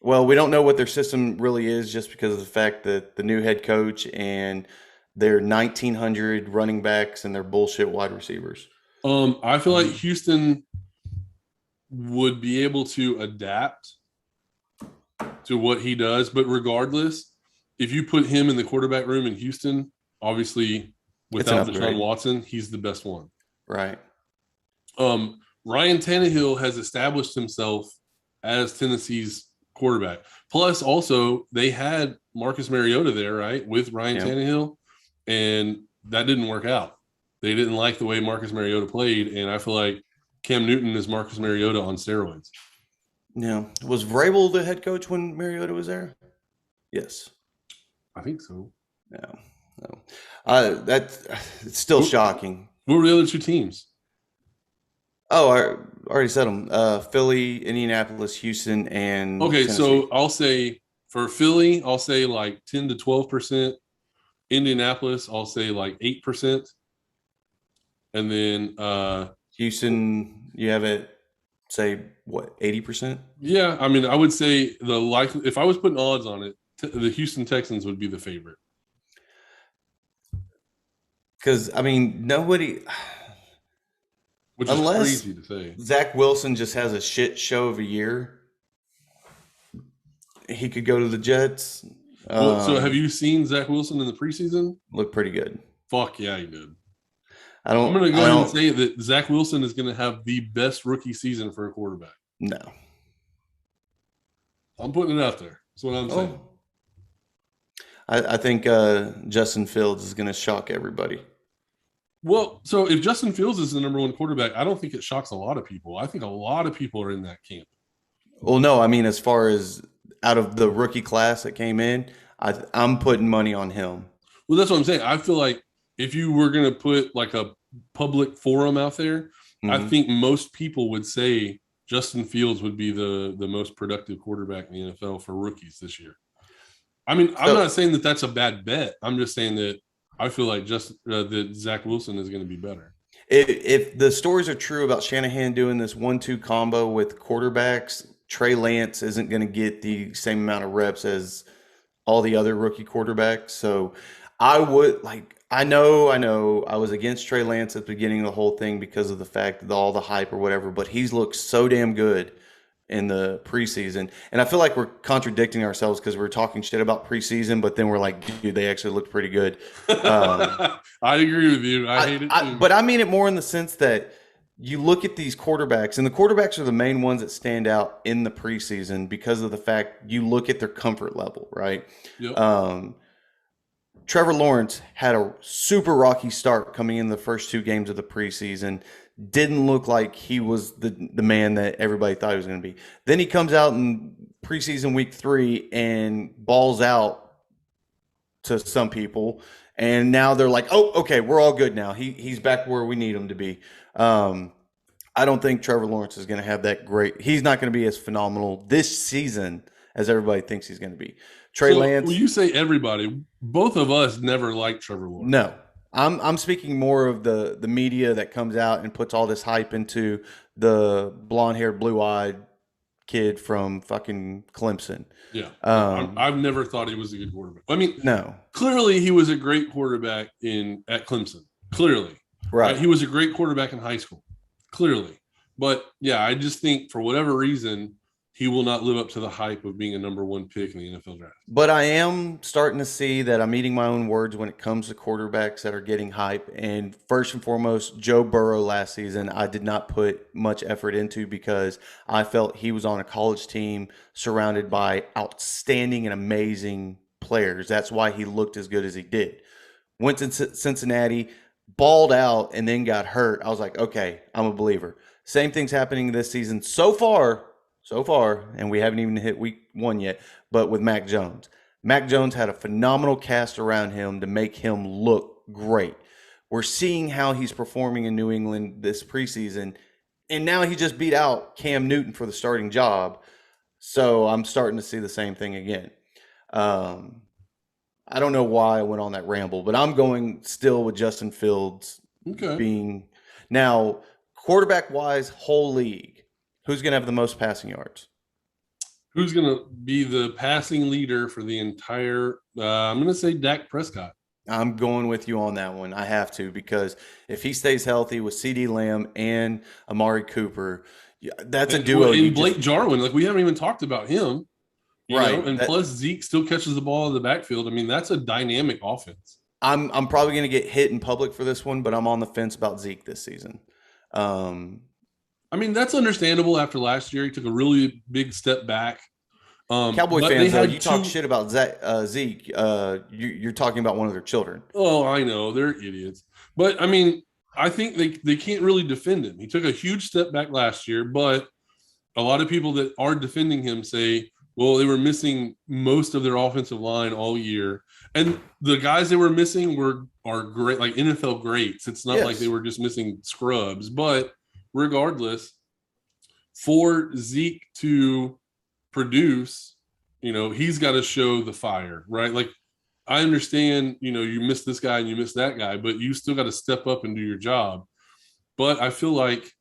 Well, we don't know what their system really is just because of the fact that the new head coach and their 1,900 running backs and their bullshit wide receivers. I feel like Houston would be able to adapt to what he does, but regardless, if you put him in the quarterback room in Houston, obviously without Deshaun Watson, he's the best one. Right. Ryan Tannehill has established himself as Tennessee's quarterback. Plus, also, they had Marcus Mariota there, right, with Ryan Tannehill, and that didn't work out. They didn't like the way Marcus Mariota played, and I feel like Cam Newton is Marcus Mariota on steroids. Yeah. Was Vrabel the head coach when Mariota was there? Yes. I think so. No. That's still shocking. What were the other two teams? Oh, I already said them. Philly, Indianapolis, Houston, and okay. Tennessee. So I'll say for Philly, I'll say like 10 to 12%. Indianapolis, I'll say like 8%. And then Houston, you have it. Say what, 80%? Yeah, I mean, I would say if I was putting odds on it, the Houston Texans would be the favorite. Because I mean, nobody, which is crazy to say. Zach Wilson just has a shit show of a year. He could go to the Jets. So have you seen Zach Wilson in the preseason? Look pretty good. Fuck yeah, he did. I'm going to go ahead and say that Zach Wilson is going to have the best rookie season for a quarterback. No. I'm putting it out there. That's what I'm saying. I think Justin Fields is going to shock everybody. Well, so if Justin Fields is the number one quarterback, I don't think it shocks a lot of people. I think a lot of people are in that camp. Well, no, I mean, as far as out of the rookie class that came in, I'm putting money on him. Well, that's what I'm saying. I feel like if you were going to put like a public forum out there, I think most people would say Justin Fields would be the most productive quarterback in the NFL for rookies this year. I mean, I'm not saying that that's a bad bet. I'm just saying that I feel like that Zach Wilson is going to be better. If the stories are true about Shanahan doing this 1-2 combo with quarterbacks, Trey Lance isn't going to get the same amount of reps as all the other rookie quarterbacks. So I would I know I was against Trey Lance at the beginning of the whole thing because of the fact that all the hype or whatever, but he's looked so damn good in the preseason. And I feel like we're contradicting ourselves because we're talking shit about preseason, but then we're like, dude, they actually looked pretty good. I agree with you. I hate it too. But I mean it more in the sense that you look at these quarterbacks, and the quarterbacks are the main ones that stand out in the preseason because of the fact you look at their comfort level, right? Yep. Trevor Lawrence had a super rocky start coming in the first two games of the preseason. Didn't look like he was the man that everybody thought he was going to be. Then he comes out in preseason week 3 and balls out to some people, and now they're like, "Oh, okay, we're all good now. He's back where we need him to be." Um, I don't think Trevor Lawrence is going to have that great. He's not going to be as phenomenal this season as everybody thinks he's going to be. Trey So when Lance, you say everybody, both of us never liked Trevor Lawrence. no. I'm speaking more of the media that comes out and puts all this hype into the blonde haired, blue eyed kid from fucking Clemson. Yeah, no, Um, I've never thought he was a good quarterback. I mean, no, clearly he was a great quarterback at Clemson. Clearly, right? right. He was a great quarterback in high school. Clearly, but yeah, I just think for whatever reason he will not live up to the hype of being a number 1 pick in the NFL draft. But I am starting to see that I'm eating my own words when it comes to quarterbacks that are getting hype. And first and foremost, Joe Burrow last season, I did not put much effort into because I felt he was on a college team surrounded by outstanding and amazing players. That's why he looked as good as he did. Went to Cincinnati, balled out, and then got hurt. I was like, okay, I'm a believer. Same thing's happening this season so far, and we haven't even hit week 1 yet, but with Mac Jones. Mac Jones had a phenomenal cast around him to make him look great. We're seeing how he's performing in New England this preseason, and now he just beat out Cam Newton for the starting job. So I'm starting to see the same thing again. Um, I don't know why I went on that ramble, but I'm going still with Justin Fields Okay, being now quarterback wise, whole league. Who's going to have the most passing yards? who's going to be the passing leader for the entire? I'm going to say Dak Prescott. I'm going with you on that one. I have to because if he stays healthy with CD Lamb and Amari Cooper, that's a duo. And Blake Jarwin, like we haven't even talked about him, Right. and plus Zeke still catches the ball in the backfield. I mean, that's a dynamic offense. I'm probably going to get hit in public for this one, but I'm on the fence about Zeke this season. Um, I mean, that's understandable after last year. He took a really big step back. Cowboy But fans, they though, had you talk two. shit about Zeke. You're talking about one of their children. Oh, I know they're idiots, but I mean, I think they can't really defend him. He took a huge step back last year, but a lot of people that are defending him say, well, they were missing most of their offensive line all year, and the guys they were missing are great, like NFL greats. It's not like they Yes. were just missing scrubs, but regardless, for Zeke to produce, he's got to show the fire, right? Like I understand, you miss this guy and you miss that guy, but you still got to step up and do your job. But I feel like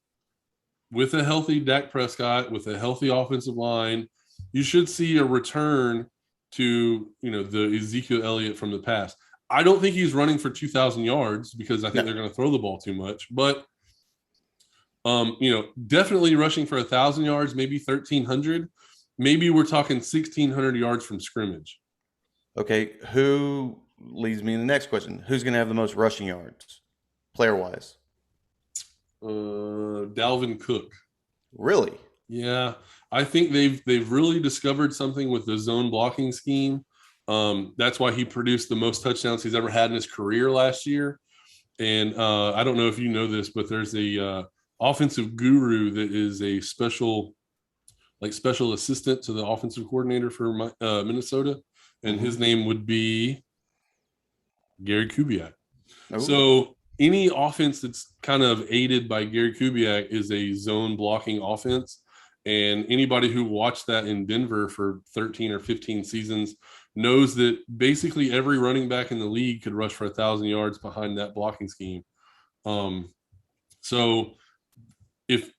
with a healthy Dak Prescott, with a healthy offensive line, you should see a return to, the Ezekiel Elliott from the past. I don't think he's running for 2,000 yards because I think No. they're going to throw the ball too much, but definitely rushing for 1,000 yards, maybe 1,300. Maybe we're talking 1,600 yards from scrimmage. Okay. Who leads me to the next question? Who's going to have the most rushing yards, player wise? Dalvin Cook. Really? Yeah, I think they've really discovered something with the zone blocking scheme. That's why he produced the most touchdowns he's ever had in his career last year. And I don't know if you know this, but there's a offensive guru that is a special assistant to the offensive coordinator for Minnesota, and his name would be Gary Kubiak. Oh. So any offense that's kind of aided by Gary Kubiak is a zone blocking offense. And anybody who watched that in Denver for 13 or 15 seasons knows that basically every running back in the league could rush for 1,000 yards behind that blocking scheme. So if,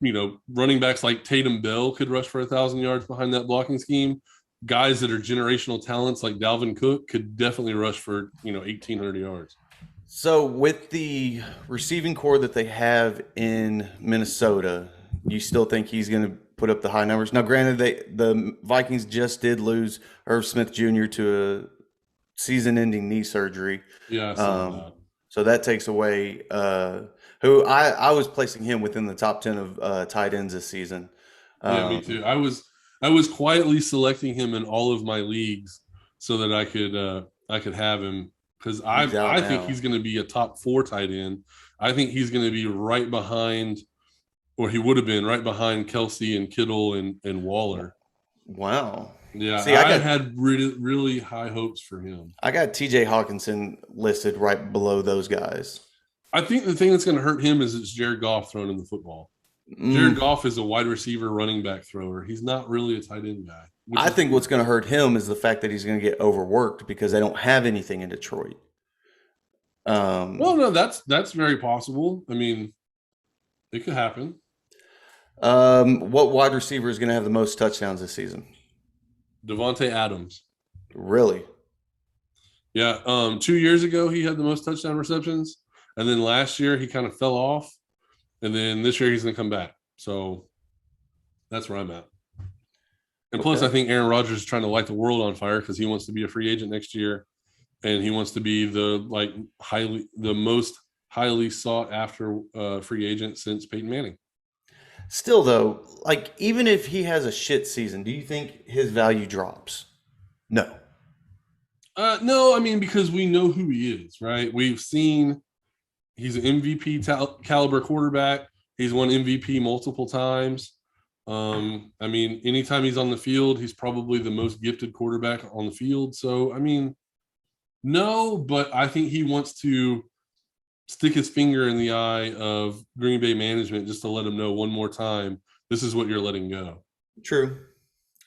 running backs like Tatum Bell could rush for 1,000 yards behind that blocking scheme, guys that are generational talents like Dalvin Cook could definitely rush for, 1,800 yards. So with the receiving core that they have in Minnesota, you still think he's going to put up the high numbers? Now, granted, the Vikings just did lose Irv Smith Jr. to a season-ending knee surgery. Yeah, I saw that. So that takes away who I was placing him within the top 10 of tight ends this season. Yeah, me too. I was quietly selecting him in all of my leagues so that I could have him because I think he's going to be a top 4 tight end. I think he's going to be right behind, or he would have been right behind Kelsey and Kittle and Waller. Wow. Yeah, See, I had really, really high hopes for him. I got TJ Hawkinson listed right below those guys. I think the thing that's going to hurt him is it's Jared Goff throwing in the football. Jared Mm, Goff is a wide receiver, running back thrower. He's not really a tight end guy. Which I is think what's going to hurt him is the fact that he's going to get overworked because they don't have anything in Detroit. Well, no, that's very possible. I mean, it could happen. What wide receiver is going to have the most touchdowns this season? Devontae Adams. Really? Yeah. 2 years ago, he had the most touchdown receptions. And then last year, he kind of fell off. And then this year, he's going to come back. So that's where I'm at. And plus, I think Aaron Rodgers is trying to light the world on fire because he wants to be a free agent next year. And he wants to be the most highly sought after free agent since Peyton Manning. Still, though, like even if he has a shit season, do you think his value drops? No. No, I mean, because we know who he is, right? We've seen he's an MVP caliber quarterback. He's won MVP multiple times. I mean, anytime he's on the field, he's probably the most gifted quarterback on the field. So, I mean, no, but I think he wants to stick his finger in the eye of Green Bay management just to let him know one more time, this is what you're letting go. True.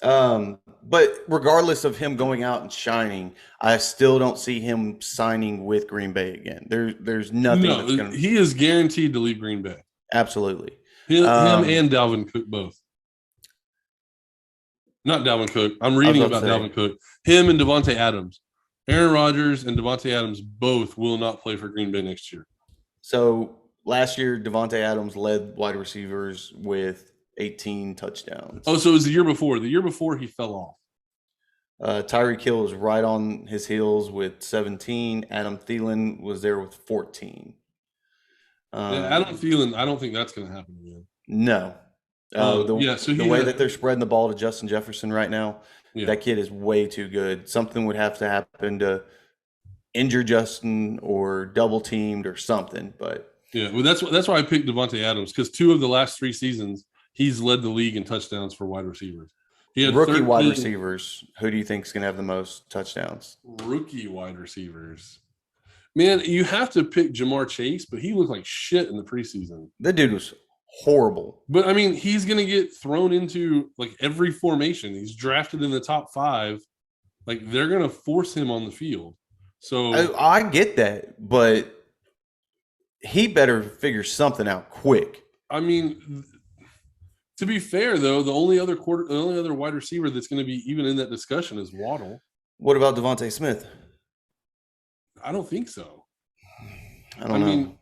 But regardless of him going out and shining, I still don't see him signing with Green Bay again. There's nothing that's going to. He is guaranteed to leave Green Bay. Absolutely. Him and Dalvin Cook both. Not Dalvin Cook. I'm reading about Dalvin Cook. Him and Devontae Adams. Aaron Rodgers and Devontae Adams both will not play for Green Bay next year. So last year, Devontae Adams led wide receivers with 18 touchdowns. Oh, so it was the year before. The year before he fell off. Tyreek Hill was right on his heels with 17. Adam Thielen was there with 14. Adam Thielen, I don't think that's going to happen again. No. So the way that they're spreading the ball to Justin Jefferson right now, that kid is way too good. Something would have to happen to injure Justin or double teamed or something. But yeah, well, that's why I picked Devontae Adams, because 2 of the last 3 seasons he's led the league in touchdowns for wide receivers. He had rookie wide receivers. Who do you think is going to have the most touchdowns? Rookie wide receivers. Man, you have to pick Jamar Chase, but he looked like shit in the preseason. That dude was horrible. But I mean, he's going to get thrown into like every formation. He's drafted in the top 5. Like they're going to force him on the field. So I get that, but he better figure something out quick. I mean, to be fair though, the only other wide receiver that's going to be even in that discussion is Waddle. What about Devontae Smith? I don't think so. I don't know.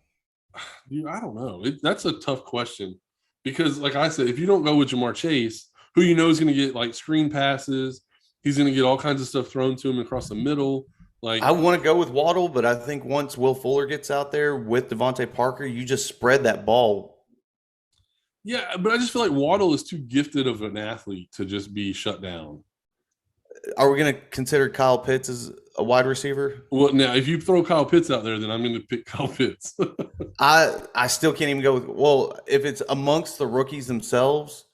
Dude, I don't know. That's a tough question because, like I said, if you don't go with Jamar Chase, who you know is going to get like screen passes, he's going to get all kinds of stuff thrown to him across the middle. Like I want to go with Waddle, but I think once Will Fuller gets out there with Devontae Parker, you just spread that ball. Yeah, but I just feel like Waddle is too gifted of an athlete to just be shut down. Are we going to consider Kyle Pitts as a wide receiver? Well, now if you throw Kyle Pitts out there, then I'm going to pick Kyle Pitts. I still can't even go with. Well, if it's amongst the rookies themselves,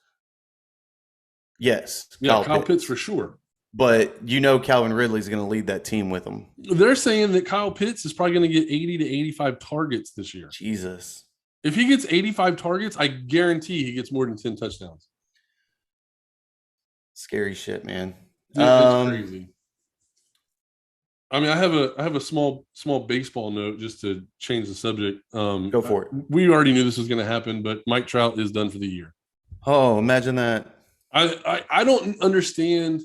yes, Kyle Pitts for sure. But you know, Calvin Ridley's going to lead that team with him. They're saying that Kyle Pitts is probably going to get 80 to 85 targets this year. Jesus. If he gets 85 targets, I guarantee he gets more than 10 touchdowns. Scary shit, man. It's crazy. I mean, I have a small baseball note just to change the subject. Go for it. We already knew this was going to happen, but Mike Trout is done for the year. Oh, imagine that. I don't understand.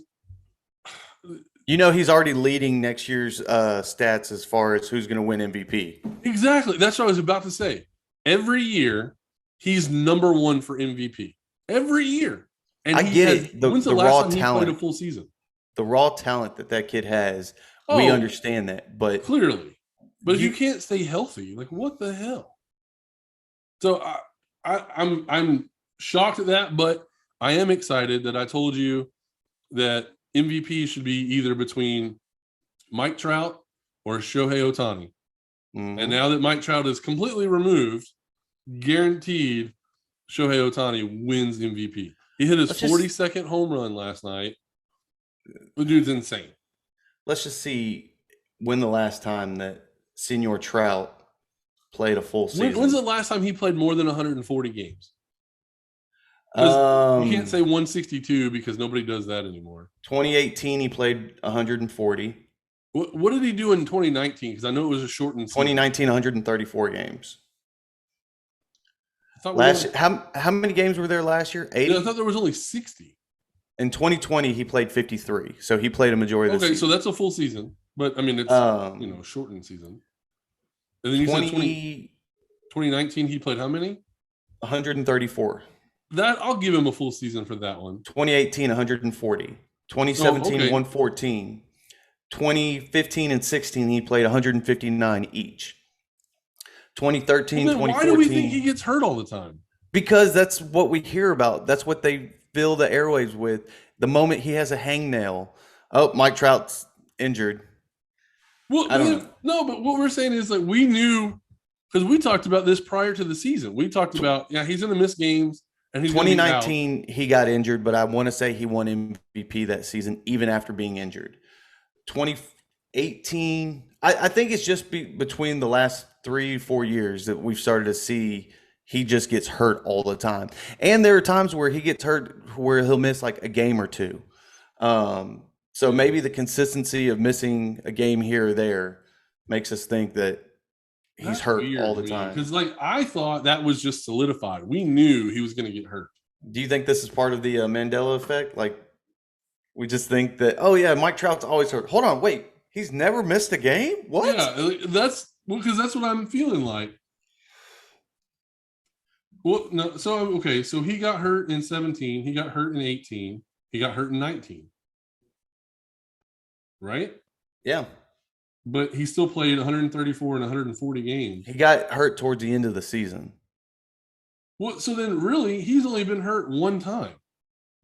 You know, he's already leading next year's stats as far as who's going to win MVP. Exactly. That's what I was about to say. Every year, he's number 1 for MVP. Every year. And I get it. When's the last time he played a full season? The raw talent that kid has, we understand that. But clearly. But if you can't stay healthy, like what the hell? So I'm shocked at that, but I am excited that I told you that MVP should be either between Mike Trout or Shohei Ohtani. Mm-hmm. And now that Mike Trout is completely removed, guaranteed Shohei Ohtani wins MVP. He hit his Let's just 42nd home run last night. The dude's insane. let's just see when the last time that Senior Trout played a full When's the season. last time he played more than 140 games? Because you can't say Um, 162 because nobody does that anymore. 2018 he played 140. What did he do in 2019? Because I know it was a shortened season. 2019 134 games. I thought we Last only, how many games were there last year? yeah, I 80. thought there was only 60. In 2020 he played 53. So he played a majority of the Okay, so season. that's a full season, but I mean it's Um, shortened season. And then you said 20 2019 he played how many? 134. That I'll give him a full season for that one. 2018 140. Oh, 2017 okay. 114. 2015 and 16 he played 159 each. Well, 2013 then why do we think he 2014, gets hurt all the time? because that's what we hear about. That's what they fill the airwaves with. The moment he has a hangnail, oh, Mike Trout's injured. Well, I don't know. no, but what we're saying is like we knew because we talked about this prior to the season. We talked about he's going to miss games and he's going to be out. 2019 he got injured, but I want to say he won MVP that season even after being injured. 2018, I think it's just between the last 3-4 years that we've started to see he just gets hurt all the time. And there are times where he gets hurt where he'll miss like a game or two. So maybe the consistency of missing a game here or there makes us think that he's That's hurt weird all to the me time. because like I thought that was just solidified. We knew he was going to get hurt. Do you think this is part of the Mandela effect? Like we just think that, oh yeah, Mike Trout's always hurt. Hold on, wait, he's never missed a game? What? Yeah, that's because that's what I'm feeling like. Well, no, so okay, so he got hurt in 17, he got hurt in 18, he got hurt in 19, right? Yeah. But he still played 134 and 140 games. He got hurt towards the end of the season. Well, so then really he's only been hurt one time.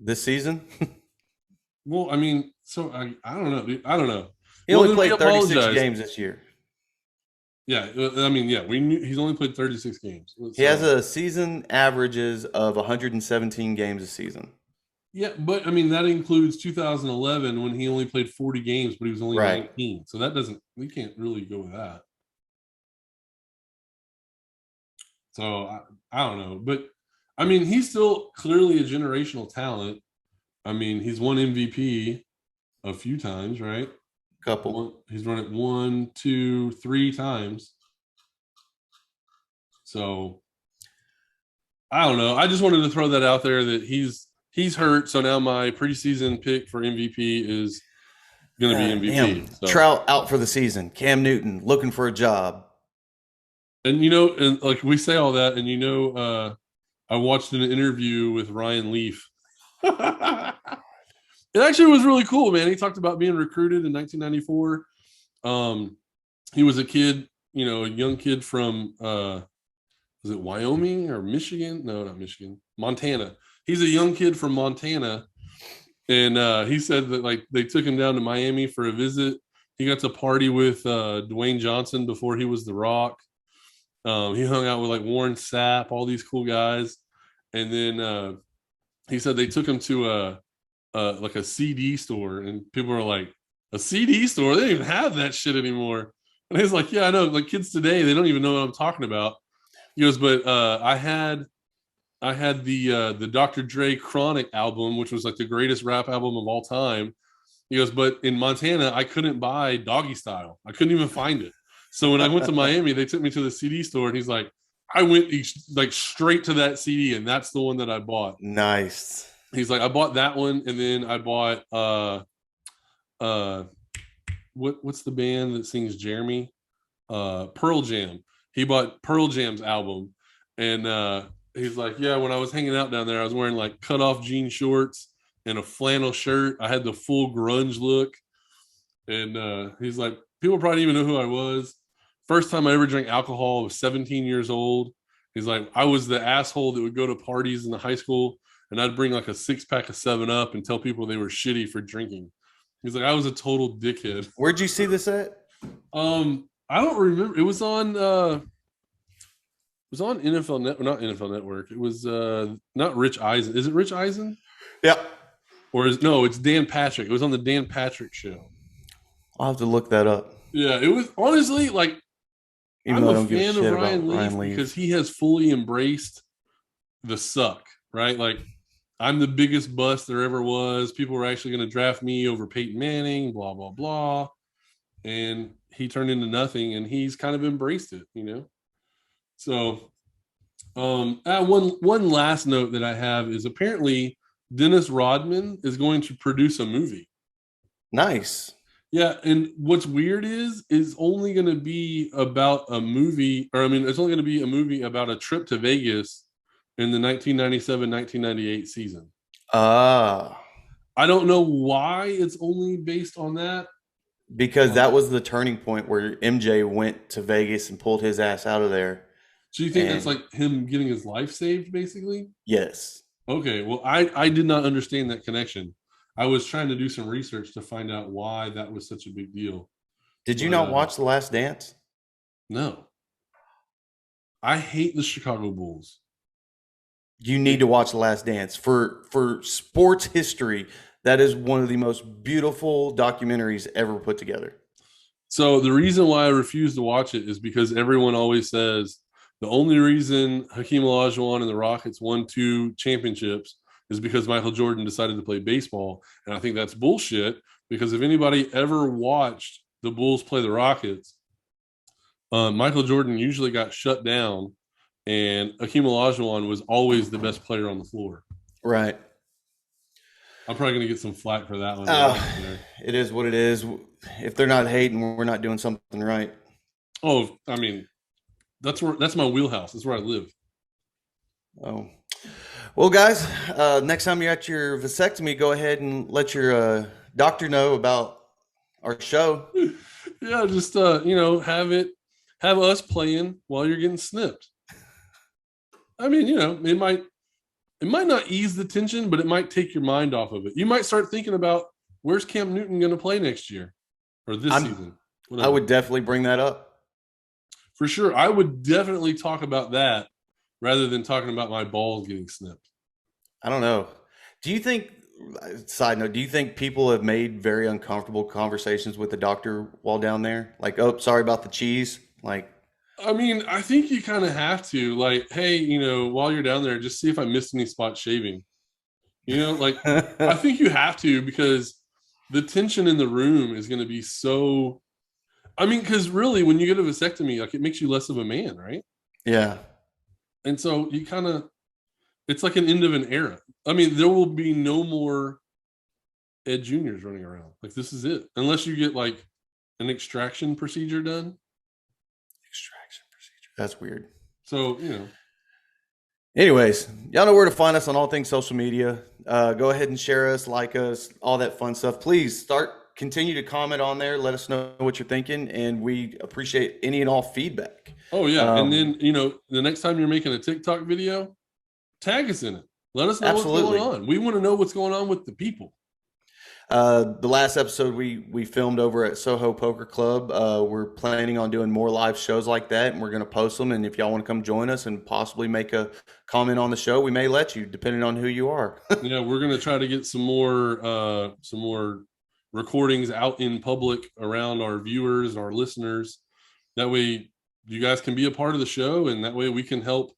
This season? Well, I mean, so I don't know. I don't know. He Well, only then we played 36 apologize. games this year. Yeah, I mean, yeah, we knew he's only played 36 games. He has a season averages of 117 games a season. Yeah, but I mean that includes 2011 when he only played 40 games, but he was only Right. 19. So that doesn't we can't really go with that. So I don't know, but I mean he's still clearly a generational talent. I mean he's won MVP a few times, right? Couple. He's run it 1, 2, 3 times. So I don't know. I just wanted to throw that out there that he's hurt. So now my preseason pick for MVP is going to be MVP. So. Trout out for the season. Cam Newton looking for a job. And and like we say all that, and I watched an interview with Ryan Leaf. It actually was really cool, man. He talked about being recruited in 1994. He was a kid, a young kid from was it Wyoming or Michigan? No, not Michigan. Montana. He's a young kid from Montana. And he said that like they took him down to Miami for a visit. He got to party with Dwayne Johnson before he was The Rock. He hung out with like Warren Sapp, all these cool guys. And then he said they took him to like a CD store, and people were like, a CD store? They don't even have that shit anymore. And he's like, yeah, I know. Like kids today, they don't even know what I'm talking about. He goes, but I had the Dr. Dre Chronic album, which was like the greatest rap album of all time. He goes, but in Montana, I couldn't buy Doggy Style. I couldn't even find it. So when I went to Miami, they took me to the CD store, and he's like, I went like straight to that CD, and that's the one that I bought. Nice. He's like, I bought that one, and then I bought what's the band that sings Jeremy? Pearl Jam. He bought Pearl Jam's album, and he's like, yeah, when I was hanging out down there, I was wearing like cut off jean shorts and a flannel shirt. I had the full grunge look. And he's like, people probably didn't even know who I was. First time I ever drank alcohol, I was 17 years old. He's like, I was the asshole that would go to parties in the high school, and I'd bring like a 6-pack of 7-Up and tell people they were shitty for drinking. He's like, I was a total dickhead. Where'd you see this at? I don't remember. It was on NFL Net, not NFL Network. It was not Rich Eisen. Is it Rich Eisen? Yeah. Or it's Dan Patrick. It was on the Dan Patrick show. I'll have to look that up. Yeah, it was honestly like Even I'm though I a don't give a fan of shit Ryan about Leaf Ryan because Leaf. he has fully embraced the suck, right? Like I'm the biggest bust there ever was. People were actually going to draft me over Peyton Manning, blah blah blah, and he turned into nothing, and he's kind of embraced it, you know. So, one last note that I have is apparently Dennis Rodman is going to produce a movie. Nice. Yeah, and what's weird is only going to be about a movie, or I mean, it's only going to be a movie about a trip to Vegas in the 1997-1998 season. Ah, I don't know why it's only based on that. because that was the turning point where MJ went to Vegas and pulled his ass out of there. So you think that's And like him getting his life saved, basically? yes. Okay, well, I did not understand that connection. I was trying to do some research to find out why that was such a big deal. Did you But not watch The Last Dance? no, I hate the Chicago Bulls. You need to watch The Last Dance. For sports history, that is one of the most beautiful documentaries ever put together. So the reason why I refuse to watch it is because everyone always says the only reason Hakeem Olajuwon and the Rockets won 2 championships is because Michael Jordan decided to play baseball, and I think that's bullshit. Because if anybody ever watched the Bulls play the Rockets, Michael Jordan usually got shut down, and Hakeem Olajuwon was always the best player on the floor. Right. I'm probably going to get some flack for that one. It is what it is. If they're not hating, we're not doing something right. Oh, I mean, that's my wheelhouse. That's where I live. Oh. Well, guys, next time you're at your vasectomy, go ahead and let your doctor know about our show. Yeah, just have us playing while you're getting snipped. I mean, it might not ease the tension, but it might take your mind off of it. You might start thinking about where's Cam Newton going to play next year or this season. I would definitely bring that up. For sure. I would definitely talk about that rather than talking about my balls getting snipped. I don't know. Do you think, side note, do you think people have made very uncomfortable conversations with the doctor while down there? Like, oh, sorry about the cheese. Like, I mean, I think you kind of have to, like, hey, while you're down there, just see if I missed any spots shaving. Like, I think you have to, because the tension in the room is going to be so. I mean, because really, when you get a vasectomy, like, it makes you less of a man, right? yeah. And so you kind of, it's like an end of an era. I mean, there will be no more Ed Juniors running around. Like, this is it, unless you get like an extraction procedure done. Extraction procedure. That's weird. So, Anyways, y'all know where to find us on all things social media. Go ahead and share us, like us, all that fun stuff. Please continue to comment on there. Let us know what you're thinking, and we appreciate any and all feedback. Oh yeah, and then the next time you're making a TikTok video, tag us in it. Let us know Absolutely. what's going on. We want to know what's going on with the people. The last episode we filmed over at Soho Poker Club. We're planning on doing more live shows like that, and we're going to post them. And if y'all want to come join us and possibly make a comment on the show, we may let you, depending on who you are. Yeah, we're going to try to get some more recordings out in public around our viewers, our listeners. That way, you guys can be a part of the show, and that way we can help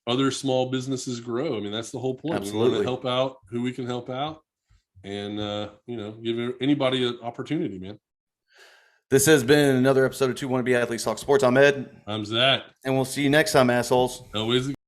other small businesses grow. I mean, that's the whole point. Absolutely. We want to help out who we can help out, and give anybody an opportunity, man. This has been another episode of Two Wannabe Athletes Talk Sports. I'm Ed. I'm Zach. And we'll see you next time, assholes. Always.